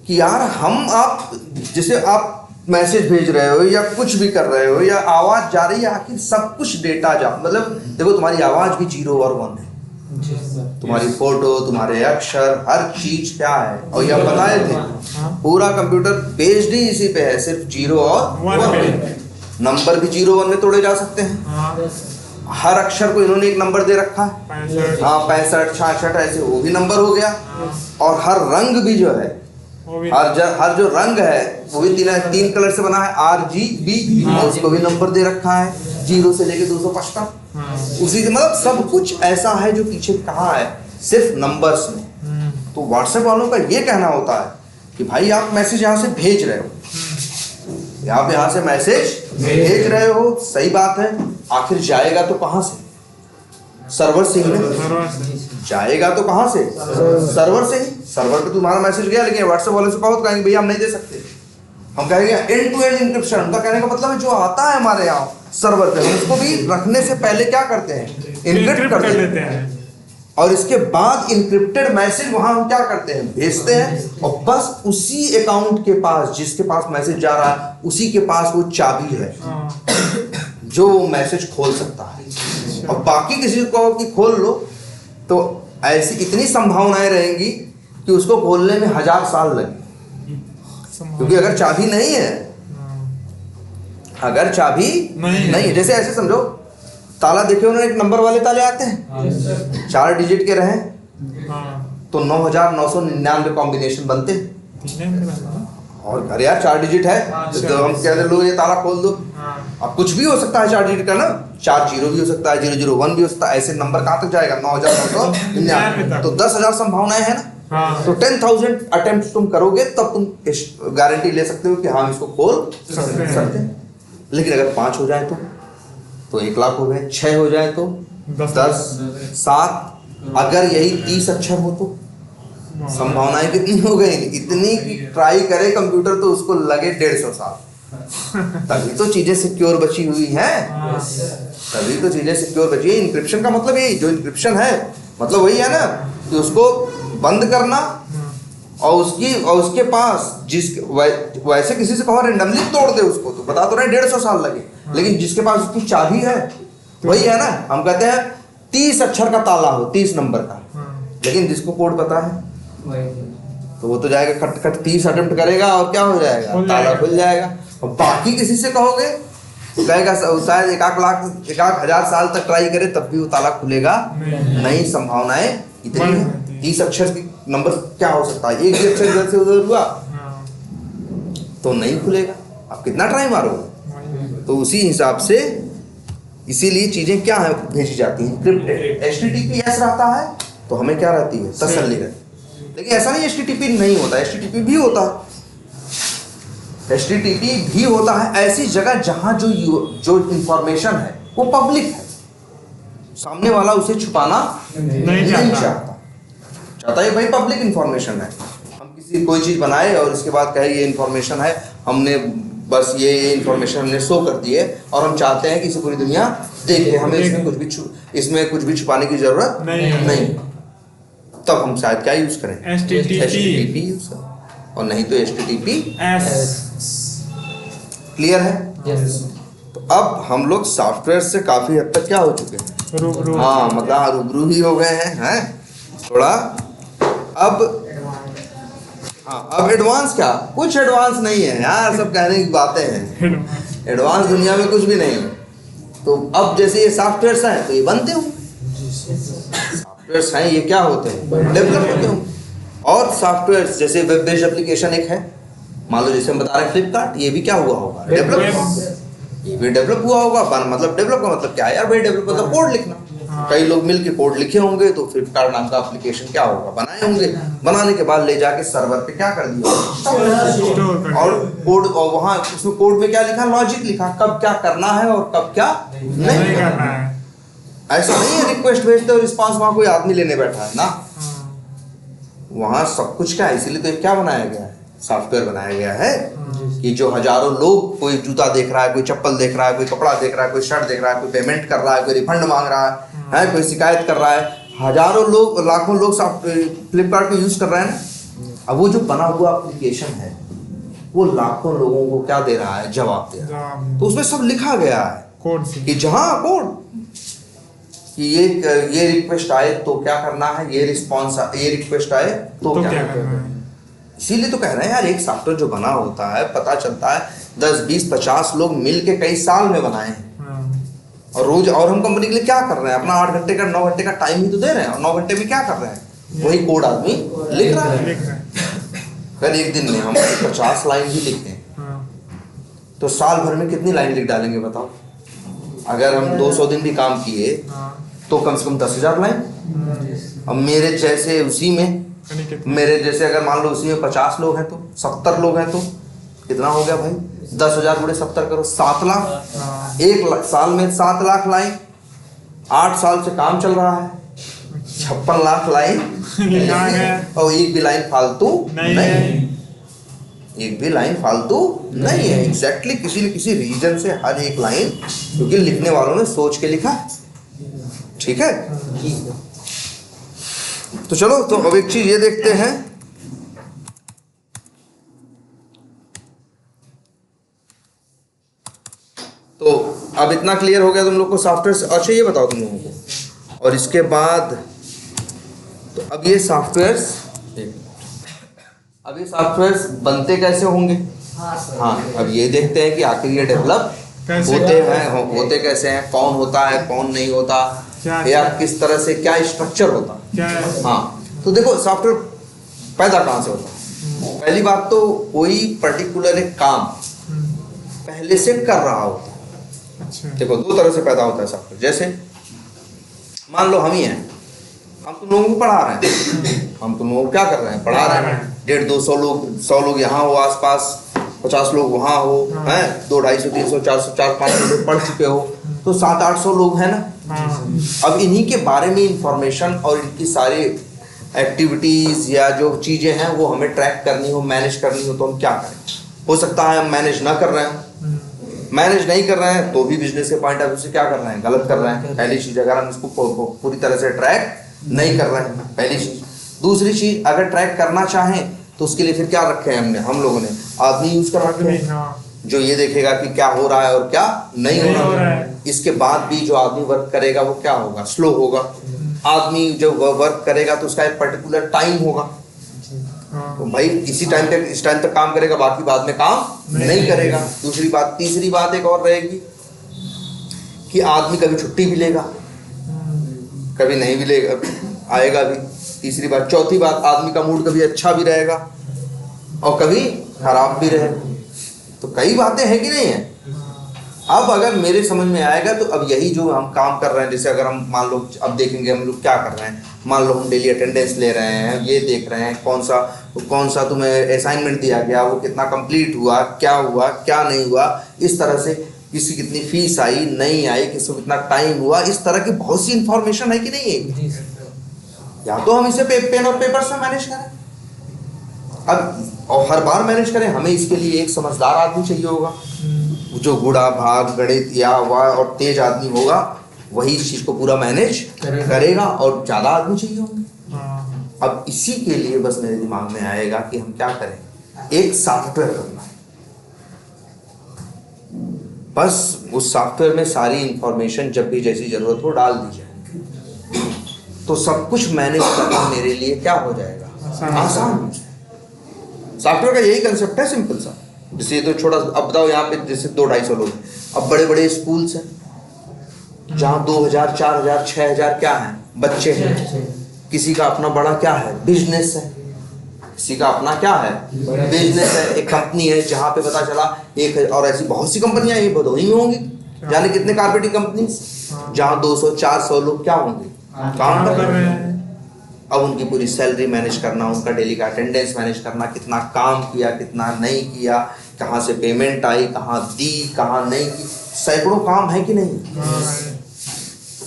कि यार आप जैसे आप मैसेज भेज रहे हो या कुछ भी कर रहे हो या आवाज जा रही है, आखिर सब कुछ डेटा मतलब देखो तुम्हारी आवाज भी 0 और 1 है, तुम्हारी फोटो, तुम्हारे अक्षर, हर चीज क्या है। और ये बताए थे पूरा कंप्यूटर बेस्ड ही इसी पे है, सिर्फ 0 और 1। नंबर भी 0 1 में तोड़े जा सकते हैं, हर अक्षर को इन्होंने एक नंबर दे रखा है, 65 66 ऐसे वो भी नंबर हो गया। और हर रंग भी जो है, हर जो रंग है वो भी 3 कलर से बना है, RGB, और उसको भी नंबर दे रखा है 0 से लेके 255। उसी से मतलब सब कुछ ऐसा है जो पीछे कहाँ है, सिर्फ नंबर्स में। तो व्हाट्सएप वालों का ये कहना होता है कि भाई आप मैसेज यहाँ से भेज रहे हो, आप यहाँ से मैसेज भेज रहे हो, सही बात है, आखिर जाएगा तो कहाँ से? सर्वर से ही जाएगा, तो कहाँ से? सर्वर से ही। सर्वर पे तुम्हारा मैसेज गया, लेकिन व्हाट्सएप वाले से कहो तो कहेंगे भैया हम नहीं दे सकते, हम कहेंगे एंड टू एंड इंक्रिप्शन। उनका कहने का मतलब है जो आता है हमारे यहाँ सर्वर पे, हम उसको भी रखने से पहले क्या करते हैं? इनक्रिप्ट कर देते हैं, और इसके बाद इनक्रिप्टेड मैसेज वहां हम क्या करते हैं? भेजते हैं, और बस उसी अकाउंट के पास जिसके पास मैसेज जा रहा है उसी के पास वो चाबी है जो वो मैसेज खोल सकता है। और बाकी किसी को कि खोल लो तो ऐसी इतनी संभावनाएं रहेंगी कि उसको खोलने में 1000 साल लगे, क्योंकि अगर चाबी नहीं है, अगर चाबी नहीं है, जैसे ऐसे समझो ताला देखे उन्होंने, एक नंबर वाले ताले आते हैं 4 डिजिट के रहे तो 9999 कॉम्बिनेशन बनते। और अरे यार 4 डिजिट है तो हम कह दे लो ये ताला खोल दो। अब कुछ भी हो सकता है 4 डिजिट का ना, 4 0 भी हो सकता है, 001 भी हो सकता है, ऐसे नंबर कहाँ तक जाएगा? 9999, तो 10,000 संभावनाएं है ना। तो 10,000 अटेम्प्ट तुम करोगे तब तुम गारंटी ले सकते हो कि हाँ इसको खोल सकते हैं। लेकिन अगर 5 हो जाए तो 1 लाख हो गए, 6 हो जाए तो 10, 7, अगर यही 30 अक्षर हो तो संभावनाएं कितनी हो गई? इतनी कि ट्राई करे कंप्यूटर तो उसको लगे 150 साल। तभी तो चीजें सिक्योर बची हुई हैं, तभी तो चीजें सिक्योर बची है। इंक्रिप्शन का मतलब यही, जो इंक्रिप्शन है मतलब वही है ना कि उसको बंद करना और उसके पास वैसे किसी से कहो रेंडमली तोड़ दे उसको, तो बता तो रहे 150 साल लगे, लेकिन जिसके पास उसकी चाबी है वही है ना। हम कहते हैं 30 अक्षर का ताला हो, 30 नंबर का, लेकिन जिसको कोड पता है तो वो तो जाएगा खट खट 30 अटेम्प्ट करेगा और क्या हो जाएगा? ताला खुल जाएगा। और बाकी किसी से कहोगे तो कहेगा शायद 1,00,000 साल तक ट्राई करे तब भी वो ताला खुलेगा नहीं। संभावनाएं इतनी है 20 अक्षर की नंबर क्या हो सकता है, एक भी अक्षर इधर से उधर हुआ तो नहीं खुलेगा, आप कितना ट्राई मारोगे। तो उसी हिसाब से इसीलिए चीजें क्या है भेजी जाती हैं एन्क्रिप्टेड। HTTPS रहता है तो हमें क्या रहती है, तसल्ली रहती। लेकिन ऐसा नहीं HTTP नहीं होता, HTTP भी होता है। HTTP भी होता है ऐसी जगह जहां जो इंफॉर्मेशन है वो पब्लिक है, सामने वाला उसे छुपाना नहीं चाहता है भाई पब्लिक इंफॉर्मेशन है। हम किसी कोई चीज बनाए और इसके बाद कहे ये इंफॉर्मेशन है, हमने बस ये इंफॉर्मेशन हमने शो कर दी है और हम चाहते हैं कि इसे पूरी दुनिया देखे, हमें इसमें कुछ भी छुपाने की जरूरत नहीं। तब हम शायद क्या यूज करें, HTTP यूज करें, और नहीं तो HTTPS। क्लियर है? तो अब हम लोग सॉफ्टवेयर से काफी हद तक क्या हो चुके हैं, हाँ मतलब रूबरू ही हो गए हैं थोड़ा। अब हाँ अब एडवांस क्या, कुछ एडवांस नहीं है यार, सब कहने की बातें हैं, एडवांस दुनिया में कुछ भी नहीं है। तो अब जैसे ये सॉफ्टवेयर्स हैं तो ये बनते हो, सॉफ्टवेयर्स हैं ये क्या होते हैं, डेवलप होते हो। और सॉफ्टवेयर्स जैसे वेब बेस्ड एप्लीकेशन एक है, मान लो जैसे हम बता रहे हैं फ्लिपकार्ट, ये भी क्या हुआ होगा, डेवलप, ये भी डेवलप हुआ होगा। मतलब डेवलप का मतलब क्या है यार भाई, डेवलप मतलब कोड लिखना। कई लोग मिलके कोड लिखे होंगे तो फ्लिपकार्ट नाम का एप्लीकेशन क्या होगा, बनाए होंगे, बनाने के बाद ले जाके सर्वर पे क्या कर दिया, और कोड, और वहाँ उसमें कोड में क्या लिखा, लॉजिक लिखा, कब क्या करना है और कब क्या नहीं करना है। ऐसा नहीं है रिक्वेस्ट भेजते और रिस्पांस वहाँ कोई आदमी लेने बैठा है ना, वहाँ सब कुछ क्या है। इसीलिए तो क्या बनाया गया है, सॉफ्टवेयर बनाया गया है कि जो हजारों लोग, कोई जूता देख रहा है, कोई चप्पल देख रहा है, कोई कपड़ा देख रहा है, कोई शर्ट देख रहा है, कोई पेमेंट कर रहा है, कोई रिफंड मांग रहा है, कोई शिकायत कर रहा है, हजारों लोग, लाखों लोग फ्लिपकार्ट को यूज कर रहे हैं ना। अब वो जो बना हुआ एप्लीकेशन है वो लाखों लोगों को क्या दे रहा है, जवाब दे रहा है। तो उसमें सब लिखा गया है कोड कि जहाँ कोड कि ये रिक्वेस्ट आए तो क्या करना है, ये रिस्पॉन्स, ये रिक्वेस्ट आए तो क्या करना है। इसीलिए तो कह रहे हैं यार, एक सॉफ्टवेयर जो बना होता है, पता चलता है 10, 20, 50 लोग मिल के कई साल में बनाए हैं, और रोज, और हम कंपनी के लिए क्या कर रहे हैं, अपना 8 घंटे का 9 घंटे का टाइम ही तो दे रहे हैं, और 9 घंटे में क्या कर रहे हैं, वही कोड आदमी लिख रहा है। अगर एक दिन में हम 50 लाइन भी लिखें तो साल भर में कितनी लाइन लिख डालेंगे बताओ। अगर हम 200 दिन भी काम किए तो कम से कम 10,000 लाइन। अब मेरे जैसे उसी में, मेरे जैसे अगर मान लो उसी में 50 लोग हैं तो 70 लोग हैं तो कितना हो गया भाई, 10,000 गुणे 70 करो, 7 लाख। एक साल में 7 लाख लाइन, 8 साल से काम चल रहा है, 56 लाख लाइन और एक भी लाइन फालतू नहीं, एक भी लाइन फालतू नहीं है। एग्जैक्टली किसी न किसी रीजन से हर एक लाइन, क्योंकि लिखने वालों ने सोच के लिखा है। ठीक है, तो चलो, तो अब एक चीज ये देखते हैं, तो अब इतना क्लियर हो गया तुम लोग को सॉफ्टवेयर से। अच्छा ये बताओ तुम लोगों को, और इसके बाद तो अब ये सॉफ्टवेयर्स, अब ये सॉफ्टवेयर्स बनते कैसे होंगे। हाँ, अब ये देखते हैं कि आखिर ये डेवलप होते कैसे हैं, कौन होता है, कौन नहीं होता, या किस तरह से क्या स्ट्रक्चर होता है। हाँ, तो देखो सॉफ्टवेयर पैदा कहाँ से होता है। पहली बात तो कोई पर्टिकुलर एक काम पहले से कर रहा होता है। देखो 2 तरह से पैदा होता है सॉफ्टवेयर। जैसे मान लो हम ही हैं, हम तुम लोगों को पढ़ा रहे हैं, हम तुम लोगों को क्या कर रहे हैं, पढ़ा रहे हैं। 150-200 लोग, 100 लोग यहाँ हो आसपास, 50 लोग वहाँ हो, हैं 200, 250, 300, 400, 400-500 लोग पढ़ चुके हो, तो 700-800 लोग हैं ना। अब इन्हीं के बारे में इंफॉर्मेशन और इनकी सारी एक्टिविटीज या जो चीजें हैं वो हमें ट्रैक करनी हो, मैनेज करनी हो, तो हम क्या करें। हो सकता है हम मैनेज ना कर रहे हैं, मैनेज नहीं कर रहे हैं तो भी बिजनेस के पॉइंट ऑफ व्यू से क्या कर रहे हैं, गलत कर रहे हैं। पहली चीज, अगर हम इसको पूरी तरह से ट्रैक नहीं कर रहे हैं, पहली चीज। दूसरी चीज, अगर ट्रैक करना चाहें तो उसके लिए फिर क्या रखे हैं हमने, हम लोगों ने आदमी यूज कर रखे हैं, जो ये देखेगा कि क्या हो रहा है और क्या नहीं हो रहा है। इसके बाद भी जो आदमी वर्क करेगा वो क्या होगा, स्लो होगा। आदमी जब वर्क करेगा तो उसका एक पर्टिकुलर टाइम होगा, तो भाई इसी टाइम तक, इस टाइम तक काम करेगा, बाकी बाद में काम नहीं करेगा। दूसरी बात, तीसरी बात एक और रहेगी कि आदमी कभी छुट्टी भी लेगा, कभी नहीं भी लेगा, आएगा भी। तीसरी बात, चौथी बात, आदमी का मूड कभी अच्छा भी रहेगा और कभी खराब भी रहेगा। तो कई बातें हैं कि नहीं है। अब अगर मेरे समझ में आएगा तो अब यही जो हम काम कर रहे हैं, जैसे अगर हम मान लो अब देखेंगे हम लोग क्या कर रहे हैं, मान लो हम डेली अटेंडेंस ले रहे हैं, ये देख रहे हैं कौन सा तुम्हें असाइनमेंट दिया गया, वो कितना कंप्लीट हुआ क्या नहीं हुआ, इस तरह से किसी कितनी फीस आई नहीं आई, किसी को कितना टाइम हुआ, इस तरह की बहुत सी इंफॉर्मेशन है कि नहीं है। या तो हम इसे पेन और पेपर से मैनेज करें, अब और हर बार मैनेज करें, हमें इसके लिए एक समझदार आदमी चाहिए होगा, जो गुणा भाग गणित या हुआ और तेज आदमी होगा वही इस चीज को पूरा मैनेज करेगा, और ज्यादा आदमी चाहिए होंगे। अब इसी के लिए बस मेरे दिमाग में आएगा कि हम क्या करें, एक सॉफ्टवेयर करना है, बस उस सॉफ्टवेयर में सारी इंफॉर्मेशन जब भी जैसी जरूरत हो डाल दी जाए, तो सब कुछ मैनेज करना मेरे लिए क्या हो जाएगा, आसान। सॉफ्टवेयर का यही कंसेप्ट है, सिंपल सा। जैसे तो छोटा, अब बताओ यहाँ पे जैसे 200-250 लोग, अब बड़े बड़े स्कूल्स हैं जहाँ 2000, 4000, 6000 क्या हैं, बच्चे हैं। किसी का अपना बड़ा क्या है, बिजनेस है, किसी का अपना क्या है, बिजनेस है। एक कंपनी है जहाँ पे पता चला एक, और ऐसी बहुत सी कंपनियां ये भदोही में होंगी, जाने कितने कारपेटिंग कंपनी जहाँ 200-400 लोग क्या होंगे, काम कर रहे हैं। अब उनकी पूरी सैलरी मैनेज करना, उनका डेली का अटेंडेंस मैनेज करना, कितना काम किया कितना नहीं किया, कहाँ से पेमेंट आई, कहाँ दी कहाँ नहीं की, सैकड़ों काम है कि नहीं।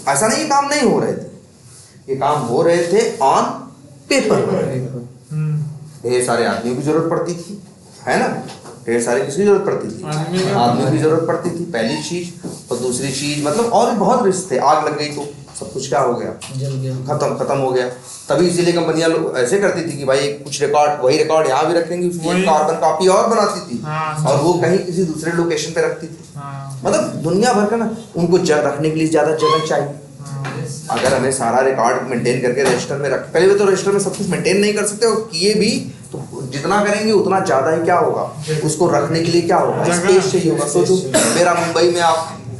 ऐसा नहीं काम नहीं हो रहे थे, ये काम हो रहे थे ऑन पेपर। ढेर सारे आदमियों की जरूरत पड़ती थी, है ना, ढेर सारे किसकी जरूरत पड़ती थी, आदमियों की जरूरत पड़ती थी, पहली चीज। और दूसरी चीज मतलब और भी बहुत रिस्क थे, आग लग गई तो सब कुछ क्या हो गया, खत्म हो गया। तभी इसीलिए कंपनियां लोग ऐसे करती थी कि भाई कुछ रिकॉर्ड, वही रिकॉर्ड यहाँ भी रखेंगे, उसकी एक कार्बन कॉपी और बनाती थी और वो कहीं किसी दूसरे लोकेशन पे रखती थी। मतलब दुनिया भर का ना, उनको रखने के लिए ज्यादा जगह चाहिए। अगर हमें सारा रिकॉर्ड मेंटेन करके रजिस्टर में रख, पहले तो रजिस्टर में सब कुछ मेंटेन नहीं कर सकते, और किए भी तो जितना करेंगे उतना ज्यादा ही क्या होगा, उसको रखने के लिए क्या होगा, स्पेस चाहिए होगा। सोचो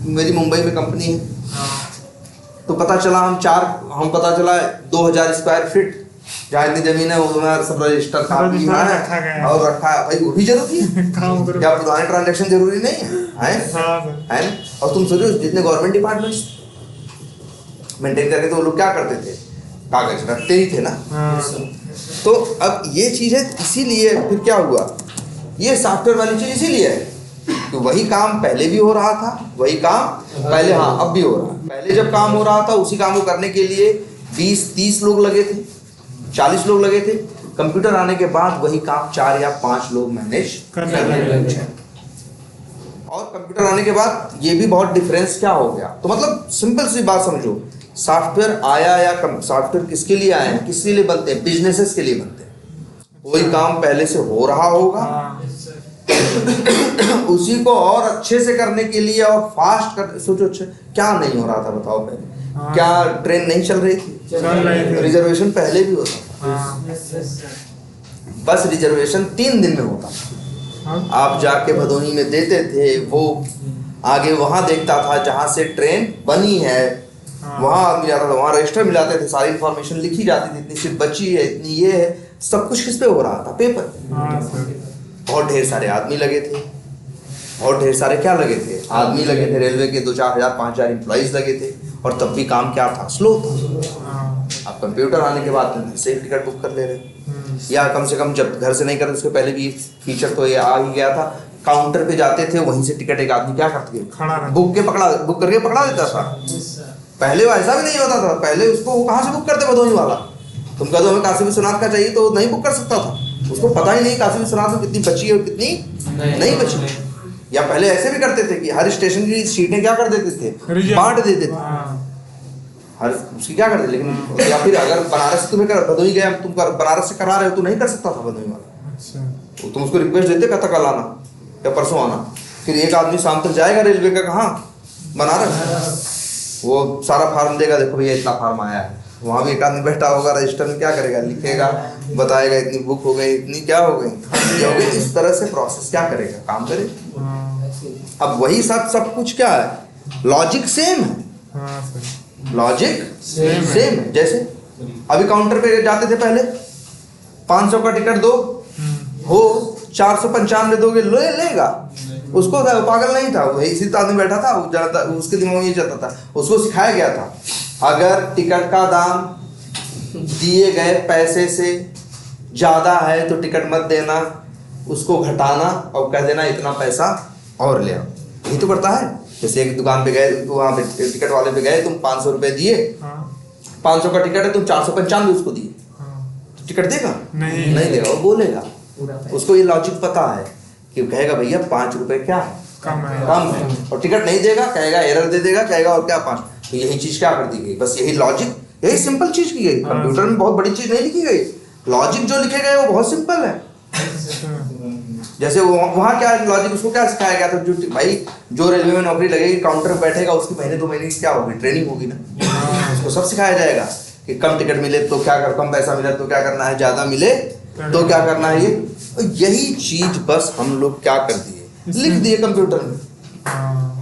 मेरी मुंबई में कंपनी है, तो पता चला हम पता चला 2000 स्क्वायर फीट जहाँ इतनी जमीन है वो सब रजिस्टर कापी है और रखा है। भाई वो भी जरूरी है क्या, पुराने ट्रांजेक्शन जरूरी नहीं है। और तुम सोचो जितने गवर्नमेंट डिपार्टमेंट्स मेंटेन करके, तो वो लोग क्या करते थे, कागज रखते ही थे ना। तो अब ये चीज है, इसीलिए फिर क्या हुआ, ये सॉफ्टवेयर वाली चीज इसीलिए है कि वही काम पहले भी हो रहा था, वही काम पहले, हाँ अब भी हो रहा है। पहले जब काम हो रहा था उसी काम को करने के लिए 20-30 लोग लगे थे, 40 लोग लगे थे। कंप्यूटर आने के बाद वही काम 4 या 5 लोग मैनेज करने लगे। और कंप्यूटर आने के बाद ये भी बहुत डिफरेंस क्या हो गया। तो मतलब सिंपल सी बात समझो, सॉफ्टवेयर आया या सॉफ्टवेयर किसके लिए आए हैं, किसके लिए बनते हैं, बिजनेसेस के लिए बनते हैं। कोई काम पहले से हो रहा होगा उसी को और अच्छे से करने के लिए और फास्ट कर, सोचो अच्छा क्या नहीं हो रहा था बताओ पहले, क्या ट्रेन नहीं चल रही थी, रिजर्वेशन पहले भी होता था, बस रिजर्वेशन 3 दिन में होता था। आप जाके भदोही में देते थे, वो आगे वहां देखता था जहां से ट्रेन बनी है, वहां आदमी जाता था, वहां रजिस्टर मिलाते थे, सारी इंफॉर्मेशन लिखी जाती थी, इतनी सीट बची है, इतनी ये है, सब कुछ किस पे हो रहा था, पेपर। बहुत ढेर सारे आदमी लगे थे, बहुत ढेर सारे क्या लगे थे, आदमी लगे थे। रेलवे के 2-4 हजार 5,000 एम्प्लॉइज लगे थे, और तब भी काम क्या था, स्लो था। अब कंप्यूटर आने के बाद घर से टिकट बुक कर ले रहे, या कम से कम जब घर से नहीं करते उसके पहले भी फीचर तो ये आ ही गया था, काउंटर पे जाते थे, वहीं से टिकट एक आदमी क्या करते थे, बुक करके पकड़ा देता था। पहले वो ऐसा भी नहीं होता था, पहले उसको वो कहाँ से बुक करते, भदोही वाला। तुम कह दो हमें काशी विश्वनाथ का चाहिए तो नहीं बुक कर सकता था, उसको पता ही नहीं काशी विश्वनाथ में कितनी बची है और कितनी नहीं बची। या पहले ऐसे भी करते थे कि हर स्टेशन की सीटें क्या कर देते थे, बांट देते थे, हर उसकी क्या करते। लेकिन या फिर अगर बनारस से तुम्हें भदोही गया, तुम बनारस से करा रहे हो तो नहीं कर सकता था भदोही वाला। तो तुम उसको रिक्वेस्ट देते कहता कल आना या परसों आना, फिर एक आदमी शाम तक जाएगा रेलवे का, कहाँ, बनारस, वो सारा फार्म देगा, देखो भैया इतना फार्म आया है, वहाँ भी एक आदमी बैठा होगा रजिस्टर में, क्या करेगा, लिखेगा, बताएगा इतनी बुक हो गई, इतनी क्या हो गई, इस तरह से प्रोसेस क्या करेगा, काम करेगा। अब वही सब कुछ क्या है, लॉजिक सेम है, लॉजिक सेम है। जैसे अभी काउंटर पे जाते थे पहले 500 का टिकट दो हो 495 दोगे लेगा। उसको था, पागल नहीं था, वही इसी आदमी बैठा था, उसके दिमाग में ये चलता था, उसको सिखाया गया था अगर टिकट का दाम दिए गए पैसे से ज़्यादा है तो टिकट मत देना, उसको घटाना और कह देना इतना पैसा और ले आओ। यही तो करता है। जैसे एक दुकान पे गए तो वहाँ पे टिकट वाले पे गए, तुम 500 रुपये दिए, 500 का टिकट है, तुम 495 उसको दिए, तो टिकट देगा? नहीं देगा, वो बोलेगा। उसको ये लॉजिक पता है कि कहेगा भैया 5 रुपए क्या है, कम है, और टिकट नहीं देगा, कहेगा एरर दे देगा, कहेगा और क्या 5। तो यही चीज क्या कर दी गई, बस यही लॉजिक, यही सिंपल चीज की गई। कंप्यूटर में बहुत बड़ी चीज नहीं लिखी गई, लॉजिक जो लिखे गए वो बहुत सिंपल है। जैसे वहाँ क्या लॉजिक, उसको क्या सिखाया गया था, जो भाई जो रेलवे में नौकरी लगेगी काउंटर पे बैठेगा, उसकी महीने 2 महीने की क्या होगी, ट्रेनिंग होगी ना, उसको सब सिखाया जाएगा कि कम टिकट मिले तो क्या कर, कम पैसा मिले तो क्या करना है, ज्यादा मिले तो क्या करना है। ये यही चीज बस हम लोग क्या कर दिए, लिख दिए कंप्यूटर में।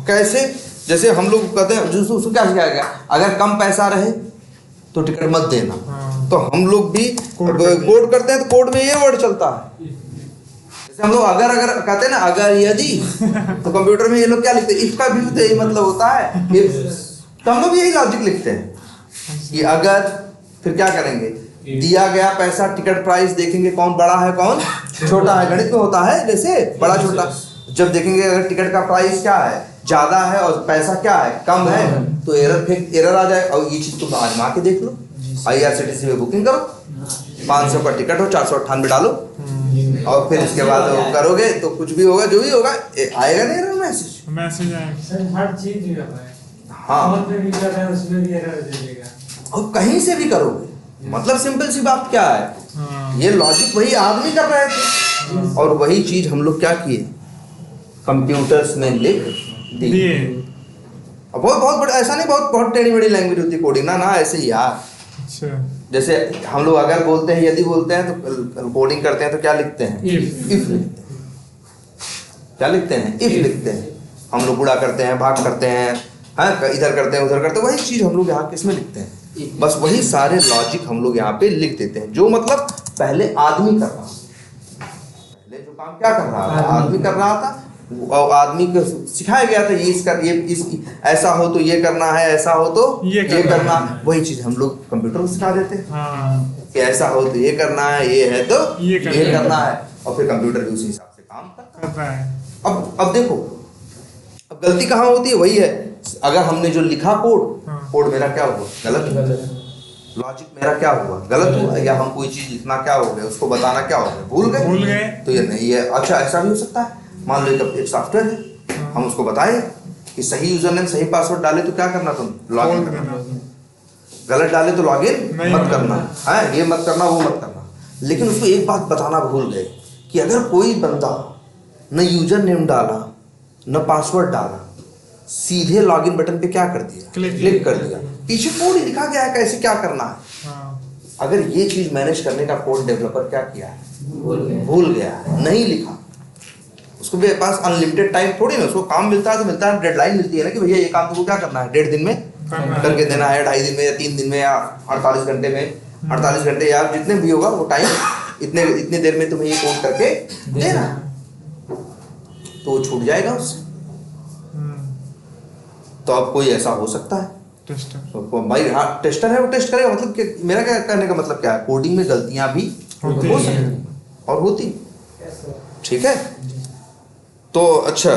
कैसे, जैसे हम लोग कहते हैं, उसको क्या सिखाया गया, अगर कम पैसा रहे तो टिकट मत देना, तो हम लोग भी कोड करते हैं, तो कोड में ये वर्ड चलता है। जैसे हम लोग अगर कहते हैं ना, अगर यदि, तो कंप्यूटर में ये लोग क्या लिखते हैं, इफ का भी तो यही मतलब होता है, तो हम लोग यही लॉजिक लिखते हैं कि अगर, फिर क्या करेंगे, दिया गया पैसा, टिकट प्राइस देखेंगे कौन बड़ा है कौन छोटा है, गणित में होता है जैसे बड़ा छोटा। जब देखेंगे अगर टिकट का प्राइस क्या है, ज्यादा है, और पैसा क्या है, कम है, तो एरर आ जाए। और ये चीज तुम आजमा के देख लो, IRCTC में बुकिंग करो, 500 का टिकट हो, 498 डालो, और फिर इसके बाद वो करोगे तो कुछ भी होगा, जो भी होगा आएगा नहीं एरर मैसेज आएगा, हर चीज। हाँ, और कहीं से भी करोगे, मतलब सिंपल सी बात क्या है, ये लॉजिक वही आदमी कर रहे थे, और वही चीज हम लोग क्या किए, कंप्यूटर्स में लिख दिए। अब बहुत बड़ा, ऐसा नहीं बहुत टेढ़ी बड़ी लैंग्वेज होती है कोडिंग ना ऐसे ही यार। जैसे हम लोग अगर बोलते हैं, यदि बोलते हैं, तो कोडिंग करते हैं तो क्या लिखते हैं, इफ लिखते हैं। क्या लिखते हैं, इफ लिखते हैं। हम लोग गुणा करते हैं, भाग करते हैं, हाँ, इधर करते हैं उधर करते हैं, वही चीज हम लोग यहाँ किसमें लिखते हैं, बस वही सारे लॉजिक हम लोग यहाँ पे लिख देते हैं। जो मतलब पहले आदमी कर रहा था, पहले जो काम क्या कर रहा था, आदमी कर रहा था, और आदमी को सिखाया गया था ये ऐसा हो तो ये करना है, ऐसा हो तो ये करना, वही चीज हम लोग कंप्यूटर को सिखा देते हैं कि ऐसा हो तो ये करना है, ये है तो ये करना है, और फिर कंप्यूटर भी उसी हिसाब से काम करता है। अब देखो, अब गलती कहाँ होती है, वही है, अगर हमने जो लिखा कोड मेरा क्या हुआ, गलत हुआ, लॉजिक मेरा क्या हुआ, गलत हुआ, या हम कोई चीज लिखना क्या हो गया, उसको बताना क्या हो गया, भूल गए, तो ये नहीं है। अच्छा, ऐसा भी हो सकता है, मान लो एक सॉफ्टवेयर है, हम उसको बताए कि सही यूजर नेम सही पासवर्ड डाले तो क्या करना, तुम लॉगिन करना, गलत डाले तो लॉगिन मत करना है, ये मत करना, वो मत करना। लेकिन उसको एक बात बताना भूल गए कि अगर कोई बंदा न यूजर नेम डाला न पासवर्ड डाला, सीधे लॉगिन बटन पे क्या कर दिया, क्लिक कर दिया, पीछे कोड ही लिखा गया है कैसे क्या करना है। अगर ये चीज मैनेज करने का कोड डेवलपर क्या किया है, भूल गया, नहीं लिखा, उसको भी पास अनलिमिटेड टाइम थोड़ी ना, उसको काम मिलता है तो मिलता है, डेडलाइन मिलती है ना कि भैया ये काम तुमको क्या करना है, 1.5 दिन में करके देना है, 2.5 दिन में या 3 दिन में या 48 घंटे में, 48 घंटे या जितने भी होगा वो टाइम, इतने देर में तुम्हें ये कोड करके देना, तो वो छूट जाएगा उससे। तो अब कोई ऐसा हो सकता है, तो भाई हाँ टेस्टर है, वो टेस्ट करेगा, मतलब कि मेरा क्या कहने का मतलब क्या है, कोडिंग में गलतियां भी हो सकती और होती, ठीक है। तो अच्छा,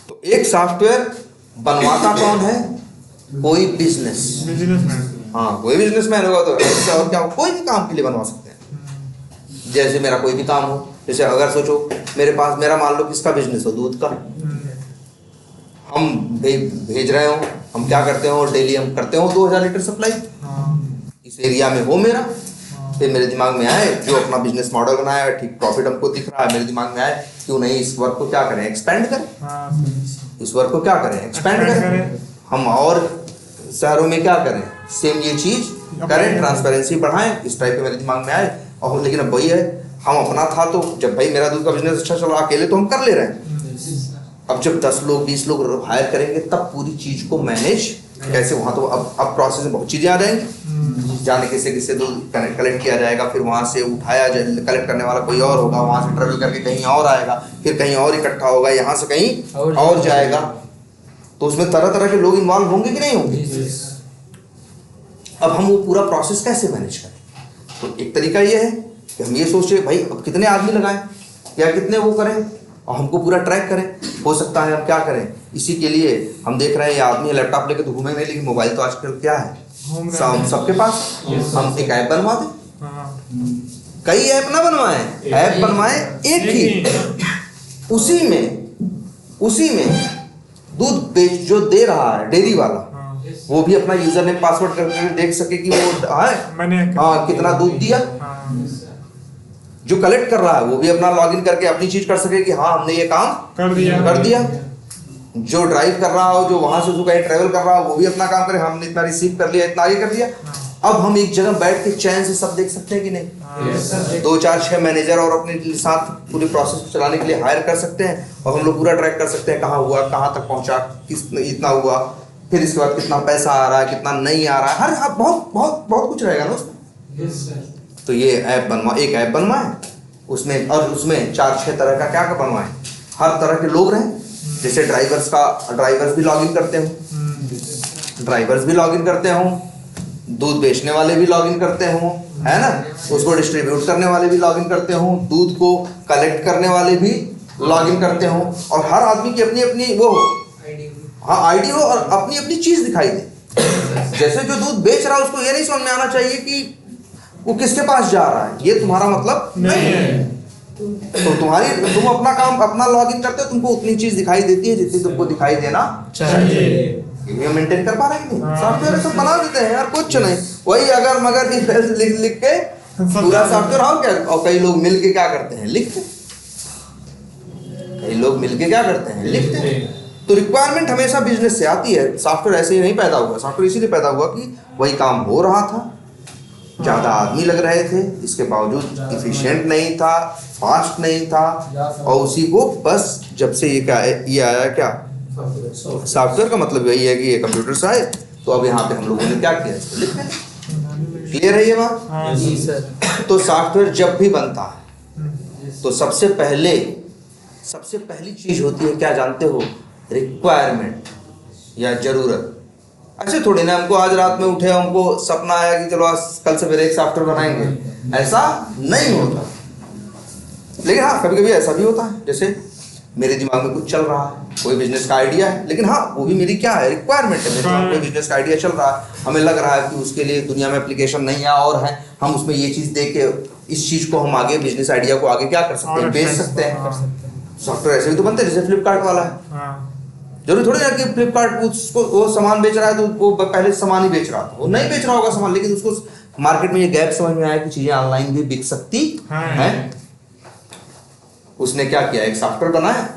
तो एक सॉफ्टवेयर बनवाता कौन है, कोई बिजनेसमैन, हाँ कोई बिजनेसमैन होगा तो ऐसे, और क्या कोई भी काम के लिए बनवा सकते हैं। जैसे मेरा कोई भी काम हो, जैसे अगर सोचो मेरे पास, मेरा मान लो किसका बिजनेस हो, दूध का, हम भेज रहे हो, हम क्या करते हो, डेली हम करते हो 2000 लीटर सप्लाई, इस एरिया में हो मेरा, फिर मेरे दिमाग में आए, जो अपना बिजनेस मॉडल बनाया है, ठीक प्रॉफिट हमको दिख रहा है, मेरे दिमाग में आए क्यों नहीं इस वर्क को क्या करें, एक्सपेंड करें, इस वर्क को क्या करें, एक्सपेंड करें, हम और शहरों में क्या करें, सेम ये चीज करें, ट्रांसपेरेंसी बढ़ाएं, इस टाइप के मेरे दिमाग में आए। और लेकिन अब वही है, हम अपना था तो जब भाई मेरा दूध का बिजनेस अच्छा चल रहा, अकेले तो हम कर ले रहे हैं, अब जब 10 लोग 20 लोग हायर करेंगे तब पूरी चीज को मैनेज कैसे वहाँ तो अब प्रोसेस में बहुत चीज़ें आ जाएंगी, जाने किससे दूध कलेक्ट किया जाएगा, फिर वहाँ से उठाया कलेक्ट करने वाला कोई और होगा, वहाँ से ट्रेवल करके कहीं और आएगा, फिर कहीं और इकट्ठा होगा, यहाँ से कहीं और जाएगा। तो उसमें तरह तरह के लोग इन्वॉल्व होंगे कि नहीं होंगे। अब हम वो पूरा प्रोसेस कैसे मैनेज करें? तो एक तरीका ये है कि हम ये सोचें भाई अब कितने आदमी लगाएं या कितने वो करें और हमको पूरा ट्रैक करें। हो सकता है हम क्या करें, इसी के लिए हम देख रहे हैं ये आदमी लैपटॉप लेके तो घूमेंगे, लेकिन मोबाइल तो आजकल क्या है सबके पास। हम एक ऐप बनवा दें, कई ऐप ना बनवाएं, ऐप बनवाएं एक ही, उसी में दूध बेच जो दे रहा है डेयरी वाला वो भी अपना यूजर नेम पासवर्ड करके देख सके कि वो हाँ कितना दूध दिया। जो कलेक्ट कर रहा है वो भी अपना लॉगिन करके अपनी चीज कर सके कि हाँ हमने ये काम कर दिया। जो ड्राइव कर रहा हो, जो वहां से जो कहीं ट्रेवल कर रहा हो, वो भी अपना काम करे, हमने इतना रिसीव कर लिया, इतना आगे कर दिया। अब हम एक जगह बैठ के चैन से सब देख सकते हैं कि नहीं। 2 4 6 मैनेजर और अपने साथ पूरी प्रोसेस को चलाने के लिए हायर कर सकते हैं और हम लोग पूरा ट्रैक कर सकते हैं कहाँ हुआ, कहाँ तक पहुंचा, किस इतना हुआ, फिर इसके बाद कितना पैसा आ रहा है, कितना नहीं आ रहा है, हर बहुत बहुत बहुत कुछ रहेगा ना उसमें। तो ये ऐप एक ऐप बनवाएं उसमें, और उसमें 4 6 तरह का क्या बनवाएं, हर तरह के लोग रहें। जैसे ड्राइवर्स भी लॉगिन करते हों, दूध बेचने वाले भी लॉगिन करते हों, है ना, उसको डिस्ट्रीब्यूट करने वाले भी लॉगिन करते हों, दूध को कलेक्ट करने वाले भी लॉगिन करते हों, और हर आदमी की अपनी अपनी वो हाँ आईडी हो और अपनी अपनी चीज दिखाई दे। जैसे जो दूध बेच रहा है उसको ये नहीं समझ में आना चाहिए कि वो किसके पास जा रहा है, ये तुम्हारा मतलब नहीं है। तो तुम अपना काम अपना लॉगिन करते हो, तुमको उतनी चीज दिखाई देती है जितनी तुमको दिखाई देना चाहिए। ये मेंटेन कर पा रहे हैं नहीं, सॉफ्टवेयर सब बना देते हैं यार, कुछ नहीं, वही अगर मगर लिख के पूरा सॉफ्टवेयर हो क्या। और कई लोग मिलके क्या करते हैं, लिखते हैं। तो रिक्वायरमेंट हमेशा बिजनेस से आती है, सॉफ्टवेयर ऐसे ही नहीं पैदा हुआ। सॉफ्टवेयर इसीलिए पैदा हुआ कि वही काम हो रहा था, ज़्यादा आदमी लग रहे थे, इसके बावजूद इफिशिएंट नहीं था, फास्ट नहीं था, और उसी को बस जब से ये आया क्या सॉफ्टवेयर का मतलब यही है कि ये कंप्यूटर से आए, तो अब यहाँ पे हम लोगों ने क्या किया, इसको लिख लिया। क्लियर है ये बात? जी सर। तो सॉफ्टवेयर जब भी बनता है तो सबसे पहली चीज होती है क्या जानते हो, रिक्वायरमेंट या जरूरत। ऐसे थोड़ी ना हमको आज रात में उठे हमको सपना आया कि चलो आज कल से फिर एक सॉफ्टवेयर बनाएंगे, ऐसा नहीं होता। लेकिन हाँ कभी कभी ऐसा भी होता है, जैसे मेरे दिमाग में कुछ चल रहा है, कोई बिजनेस का आइडिया है, लेकिन हाँ वो भी मेरी क्या है, रिक्वायरमेंट है। मेरे दिमाग में बिजनेस का आइडिया चल रहा है, हमें लग रहा है कि उसके लिए दुनिया में एप्लीकेशन नहीं है और है, हम उसमें ये चीज़ दे के इस चीज़ को हम आगे बिजनेस आइडिया को आगे क्या कर सकते हैं, बेच सकते हैं। सॉफ्टवेयर ऐसे भी तो बनते हैं, जैसे फ्लिपकार्ट वाला है। जरूरी थोड़ी ना कि फ्लिपकार्ट उसको वो सामान बेच रहा है तो वो पहले सामान ही बेच रहा था, वो नहीं बेच रहा होगा सामान, लेकिन उसको मार्केट में ये गैप समझ में आया कि चीजें ऑनलाइन भी बिक सकती हैं। उसने क्या किया, एक सॉफ्टवेयर बनाया।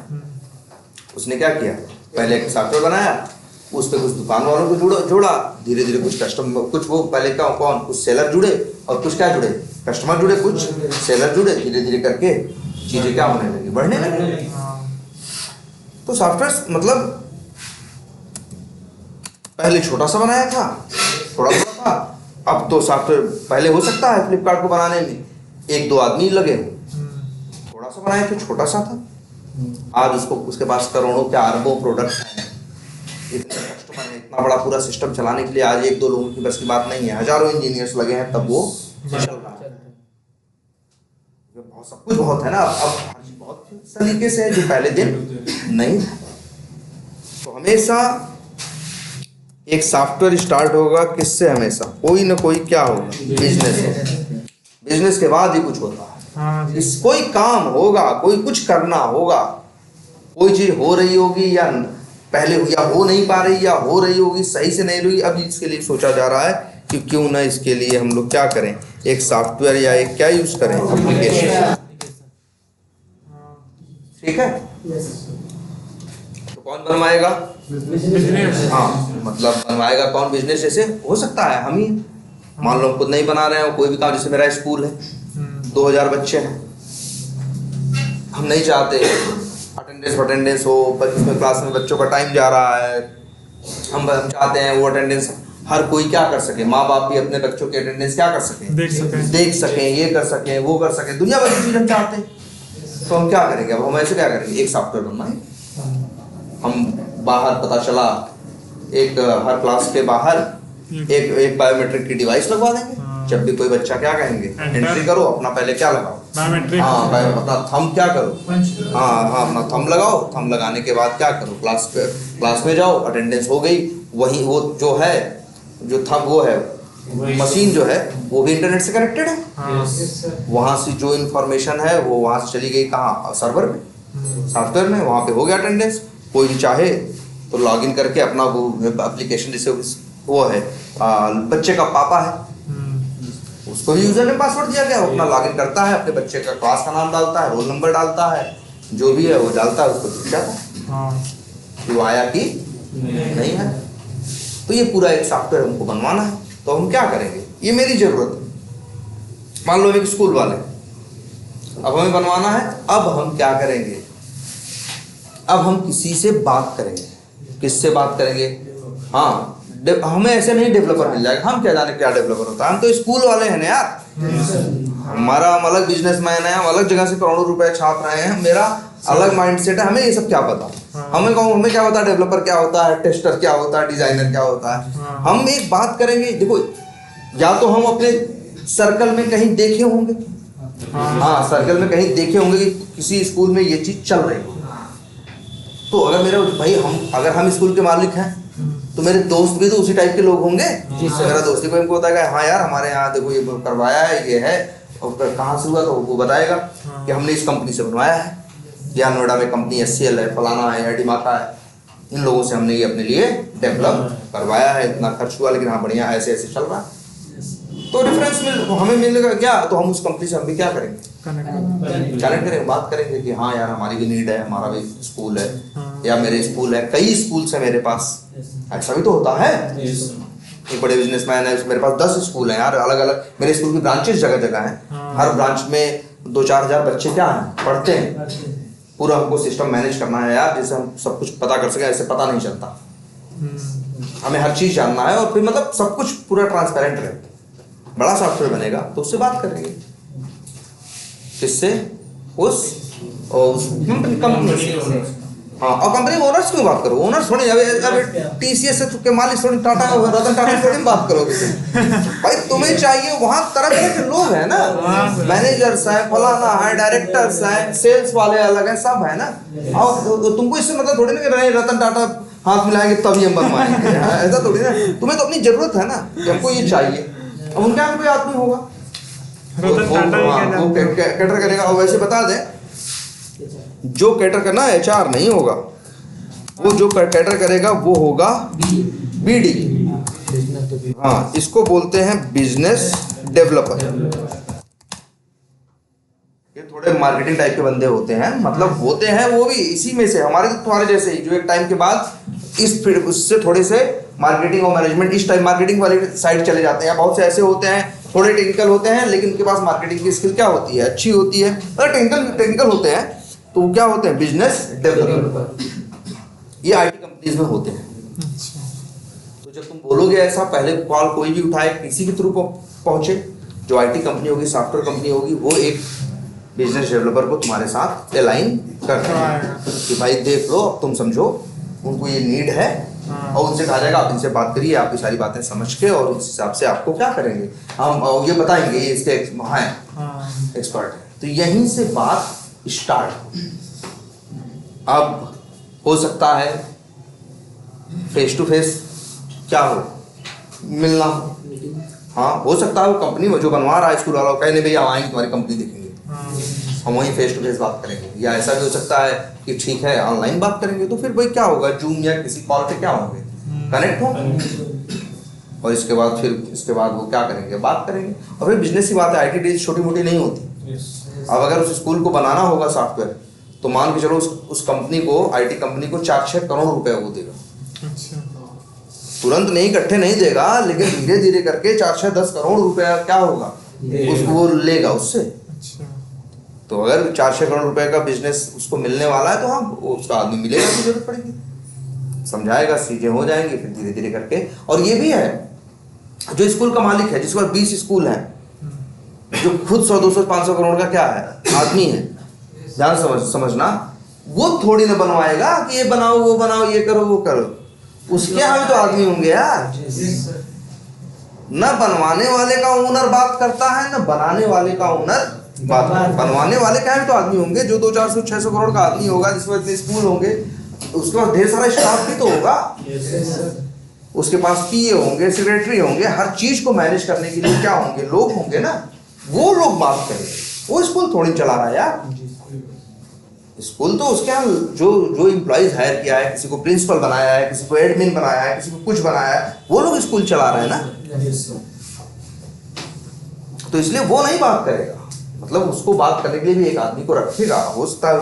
उसने क्या किया, पहले एक सॉफ्टवेयर बनाया, उस पर कुछ दुकान वालों को जोड़ा, धीरे धीरे कुछ कस्टमर, कुछ वो पहले कौन कुछ सेलर जुड़े और कुछ क्या जुड़े, कस्टमर जुड़े, कुछ सेलर जुड़े, धीरे धीरे करके चीजें क्या होने लगी, बढ़ने लगी। तो सॉफ्टवेयर मतलब पहले छोटा सा बनाया था, थोड़ा थोड़ा था, अब तो सॉफ्टवेयर पहले हो सकता है फ्लिपकार्ट को बनाने में 1-2 आदमी लगे, थोड़ा सा बनाया तो छोटा सा था, आज उसके पास करोड़ों के अरबों प्रोडक्ट हैं, इतने कस्टमर हैं, इतना बड़ा पूरा सिस्टम चलाने के लिए आज 1-2 लोगों की बस की बात नहीं है, हजारों इंजीनियर्स लगे हैं, तब वो चल रहा है। बहुत सब कुछ बहुत है ना, अब बहुत तरीके से है जो पहले दिन नहीं था। तो हमेशा एक सॉफ्टवेयर स्टार्ट होगा किससे, हमेशा कोई ना कोई क्या होगा, बिजनेस के बाद ही कुछ होता है। इस कोई काम होगा, कोई कुछ करना होगा, कोई चीज हो रही होगी या पहले या हो नहीं पा रही या हो रही होगी, सही से नहीं रही, अब इसके लिए सोचा जा रहा है कि क्यों ना इसके लिए हम लोग क्या करें, एक सॉफ्टवेयर या एक क्या यूज करें, एप्लीकेशन। ठीक है, तो कौन बनवाएगा, हाँ मतलब बनवाएगा कौन, बिजनेस जैसे हो सकता है हम ही, मान लो खुद नहीं बना रहे हो कोई भी काम, जैसे मेरा स्कूल है, 2000 बच्चे हैं, हम नहीं चाहते अटेंडेंस हो, उसमें क्लास में बच्चों का टाइम जा रहा है, हम चाहते हैं वो अटेंडेंस हर कोई क्या कर सके, माँ बाप भी अपने बच्चों की अटेंडेंस क्या कर सकें, देख सकें, ये कर सकें, वो कर सकें, दुनिया भर की चीज हम चाहते हैं। तो हम क्या करेंगे, अब हम ऐसे क्या करेंगे, एक सॉफ्टवेयर बनवाएंगे। हम बाहर पता चला एक हर क्लास के बाहर एक बायोमेट्रिक की डिवाइस लगवा देंगे। जब भी कोई बच्चा क्या कहेंगे, एंट्री करो, अपना पहले क्या लगाओ, हाँ अपना थंब क्या करो, हाँ अपना थंब लगाओ, थंब लगाने के बाद क्या करो, क्लास में जाओ, अटेंडेंस हो गई। वही वो जो है, जो थंब वो है, मशीन जो है वो भी इंटरनेट से कनेक्टेड है। वहां से जो इन्फॉर्मेशन है वो वहां से चली गई कहाँ, सर्वर में, सॉफ्टवेयर में, वहां पे हो गया अटेंडेंस। कोई भी चाहे तो लॉगिन करके अपना वो एप्लीकेशन, जैसे वो है बच्चे का पापा है, उसको भी यूजर नेम पासवर्ड दिया गया, वो अपना लॉगिन करता है, अपने बच्चे का क्लास का नाम डालता है, रोल नंबर डालता है, जो भी है वो डालता है, उसको दिख जाता है कि वो आया कि नहीं है। तो ये पूरा एक सॉफ्टवेयर हमको बनवाना है। तो हम क्या करेंगे, ये मेरी जरूरत है। मान लो एक स्कूल वाले, अब हमें बनवाना है। अब हम क्या करेंगे, अब हम किसी से बात करेंगे। किससे बात करेंगे, हाँ हमें ऐसे नहीं डेवलपर मिल जाएगा, हम क्या जाने क्या डेवलपर होता है, हम तो स्कूल वाले हैं ना यार। हमारा हम अलग बिजनेसमैन है, हम अलग जगह से करोड़ों रुपए छाप रहे हैं, मेरा अलग माइंडसेट है, हमें ये सब क्या पता। हमें क्या पता डेवलपर क्या होता है, टेस्टर क्या होता है, डिजाइनर क्या होता है। हम एक बात करेंगे, देखो या तो हम अपने सर्कल में कहीं देखे होंगे, हाँ सर्कल में कहीं देखे होंगे कि किसी स्कूल में ये चीज चल रही हो। तो अगर मेरा भाई अगर हम स्कूल के मालिक हैं तो मेरे दोस्त भी तो उसी टाइप के लोग होंगे। मेरा दोस्त को इनको बताएगा, हाँ यार हमारे यहाँ देखो ये करवाया है, ये है, और कहाँ से हुआ तो वो बताएगा कि हमने इस कंपनी से बनवाया है, या नोएडा में कंपनी HCL है, फलाना है, डिमाका है, इन लोगों से हमने ये अपने लिए डेवलप करवाया है, इतना खर्च हुआ, लेकिन हाँ बढ़िया ऐसे ऐसे चल रहा है। तो डिफरेंस हमें मिलेगा क्या, तो हम उस कंपनी से हम भी क्या करेंगे, कनेक्ट करेंगे, बात करेंगे कि हाँ यार हमारी भी नीड है, हमारा भी स्कूल है, या मेरे स्कूल है, कई स्कूल है मेरे पास, ऐसा भी तो होता है। एक बड़े बिजनेसमैन है, मेरे पास 10 स्कूल हैं यार, अलग अलग मेरे स्कूल की ब्रांचेस जगह जगह हैं। हर ब्रांच में 2-4 हज़ार बच्चे क्या हैं, पढ़ते हैं। पूरा हमको सिस्टम मैनेज करना है यार, जिससे हम सब कुछ पता कर सकें, ऐसे पता नहीं चलता। हमें हर चीज जानना है, और फिर मतलब सब कुछ पूरा ट्रांसपेरेंट रहे। बड़ा सॉफ्टवेयर बनेगा तो उससे बात करेंगे, किससे, उस कंपनी, हाँ, और कंपनी ओनर्स क्यों बात करो, ओनर्स थोड़ी, अब TCS के मालिक थोड़ी, टाटा रतन टाटा थोड़ी बात करोगे भाई, तुम्हें चाहिए वहाँ तरह तरह के लोग हैं ना, मैनेजर्स हैं, फलाना है, डायरेक्टर्स हैं, सेल्स वाले अलग हैं, सब है ना। और तुमको इससे मतलब थोड़ी ना कि रतन टाटा हाथ मिलाएंगे तभी हम बनवाएंगे, ऐसा थोड़ी ना। तुम्हें तो अपनी जरूरत है ना, हमको ये चाहिए। अब उनका कोई आदमी होगा वो कैटर करेगा। और वैसे बता दें, जो कैटर करना HR नहीं होगा, वो जो कैटर करेगा वो होगा BD, हाँ इसको बोलते हैं बिजनेस डेवलपर। ये थोड़े मार्केटिंग टाइप के बंदे होते हैं, मतलब होते हैं वो भी इसी में से, हमारे तुम्हारे जैसे ही, जो एक टाइम के बाद इस उससे थोड़े से मार्केटिंग और मैनेजमेंट इस टाइम मार्केटिंग वाली साइड चले जाते हैं। बहुत से ऐसे होते हैं, थोड़े टेक्निकल होते हैं, लेकिन उनके पास मार्केटिंग की स्किल क्या होती है, अच्छी होती है। अगर टेक्निकल होते हैं तो क्या होते हैं, बिजनेस डेवलपर। ये IT कंपनीज में होते हैं। तो जब तुम बोलोगे ऐसा, पहले कॉल कोई भी उठाए, किसी के थ्रू पहुंचे, जो IT कंपनी होगी, सॉफ्टवेयर कंपनी होगी, वो एक बिजनेस डेवलपर को तुम्हारे साथ अलाइन करते हैं कि भाई देख लो, अब तुम समझो, उनको ये नीड है, और उनसे कहा जाएगा आप इनसे बात करिए, आपकी सारी बातें समझ के, और उस हिसाब से आपको क्या करेंगे, हम ये बताएंगे, ये इसके एक्सपर्ट है। तो यहीं से बात स्टार्ट। अब हो सकता है फेस टू फेस क्या हो, मिलना हो, हाँ हो सकता है वो कंपनी में जो बनवा रहा है स्कूल वाला कहे नहीं भैया आएंगे तुम्हारी कंपनी देखेंगे, हम वहीं फेस टू फेस बात करेंगे। या ऐसा भी हो सकता है कि ठीक है ऑनलाइन बात करेंगे, तो फिर भाई क्या होगा, जूम या किसी कॉल पे क्या होंगे, कनेक्ट होंगे, और इसके बाद वो क्या करेंगे, बात करेंगे। और फिर बिजनेस की बात है, IT डील छोटी मोटी नहीं होती। अब अगर उस स्कूल को बनाना होगा सॉफ्टवेयर, तो मान के चलो उस कंपनी को, IT कंपनी को 4-6 करोड़ रुपए वो देगा। तुरंत नहीं, इकट्ठे नहीं देगा, लेकिन धीरे धीरे करके 4-6-10 करोड़ रुपया क्या होगा, उसको वो लेगा उससे। तो अगर 4-6 करोड़ रुपए का बिजनेस उसको मिलने वाला है, तो हाँ उसका आदमी मिलेगा की जरूरत पड़ेगी। समझाएगा, चीजें हो जाएंगी, फिर धीरे धीरे करके। और ये भी है जो स्कूल का मालिक है, जिसके पास 20 स्कूल है, जो खुद 100, 200, 500 करोड़ का क्या है आदमी है, ध्यान समझना, वो थोड़ी ना बनवाएगा कि ये बनाओ वो बनाओ ये करो वो करो। उसके यहाँ भी तो आदमी होंगे यार। न बनवाने वाले का ओनर बात करता है, न बनाने वाले का ओनर बात। बनवाने वाले का भी तो आदमी होंगे, जो 200, 400, 600 करोड़ का आदमी होगा, जिसमें इतने स्कूल होंगे, उसके पास ढेर सारा स्टाफ भी तो होगा, उसके पास पीए होंगे, सेक्रेटरी होंगे, हर चीज को मैनेज करने के लिए क्या होंगे, लोग होंगे ना। वो लोग बात करेंगे, वो स्कूल थोड़ी चला रहा है यार। स्कूल तो उसके यहाँ जो एम्प्लॉइज हायर किया है, किसी को प्रिंसिपल बनाया है, किसी को एडमिन बनाया है, किसी को कुछ बनाया है, वो लोग स्कूल चला रहे हैं ना। तो इसलिए वो नहीं बात करेगा, मतलब उसको बात करने के लिए भी एक आदमी को रखेगा। हो सकता है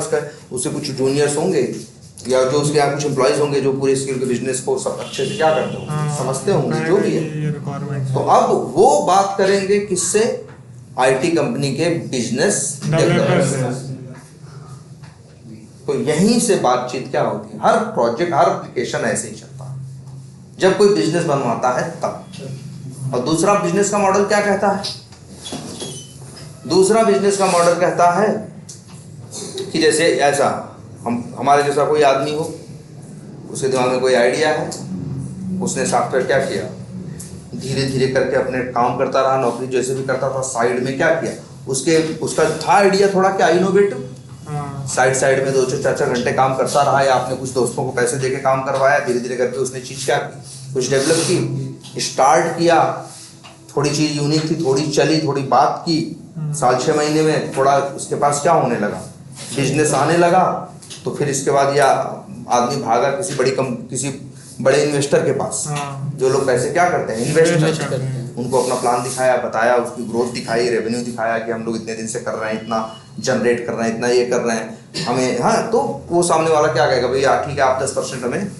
उससे कुछ जूनियर्स होंगे या जो उसके यहाँ कुछ एम्प्लॉइज होंगे जो पूरे स्किल के बिजनेस को सब अच्छे से क्या करते होंगे, समझते होंगे, जो भी है। तो अब वो बात करेंगे किससे, आईटी कंपनी के बिजनेस डेवलपर से। तो यहीं से बातचीत क्या होती है, हर प्रोजेक्ट हर एप्लीकेशन ऐसे ही चलता है जब कोई बिजनेस बनवाता है तब। और दूसरा बिजनेस का मॉडल क्या कहता है, दूसरा बिजनेस का मॉडल कहता है कि जैसे ऐसा हमारे जैसा कोई आदमी हो, उसके दिमाग में कोई आइडिया है, उसने सॉफ्टवेयर क्या किया, धीरे धीरे करके अपने काम करता रहा, नौकरी जैसे भी करता था, साइड में क्या किया, उसका था आइडिया थोड़ा क्या इनोवेटिव, साइड में 2-4 घंटे काम करता रहा, या आपने कुछ दोस्तों को पैसे देके काम करवाया, धीरे धीरे करके उसने चीज क्या की, कुछ डेवलप की, स्टार्ट किया, थोड़ी चीज यूनिक थी, थोड़ी चली, थोड़ी बात की, साल 6 महीने में थोड़ा उसके पास क्या होने लगा, बिजनेस आने लगा। तो फिर इसके बाद या आदमी भागा किसी बड़े इन्वेस्टर के पास, जो लोग पैसे क्या करते हैं, इन्वेस्ट करते हैं, उनको अपना प्लान दिखाया, बताया, उसकी ग्रोथ दिखाई, रेवेन्यू दिखाया कि हम लोग इतने दिन से कर रहे हैं, इतना जनरेट कर रहे हैं, इतना ये कर रहे हैं हमें। हाँ, तो वो सामने वाला क्या कहेगा, भैया ठीक है, आप 10% हमें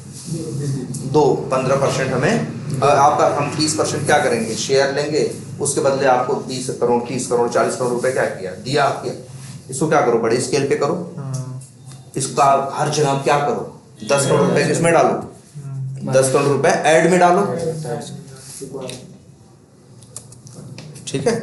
दो, 15% हमें, आपका हम 20% क्या करेंगे, शेयर लेंगे, उसके बदले आपको 20 करोड़ 30 करोड़ 40 करोड़ रुपए क्या दिया, इसको क्या करो, बड़े स्केल पे करो, इसका हर जगह क्या करो, 10 करोड़ रुपए किसमें डालो, 10 करोड़ रुपए ऐड में डालो, ठीक है।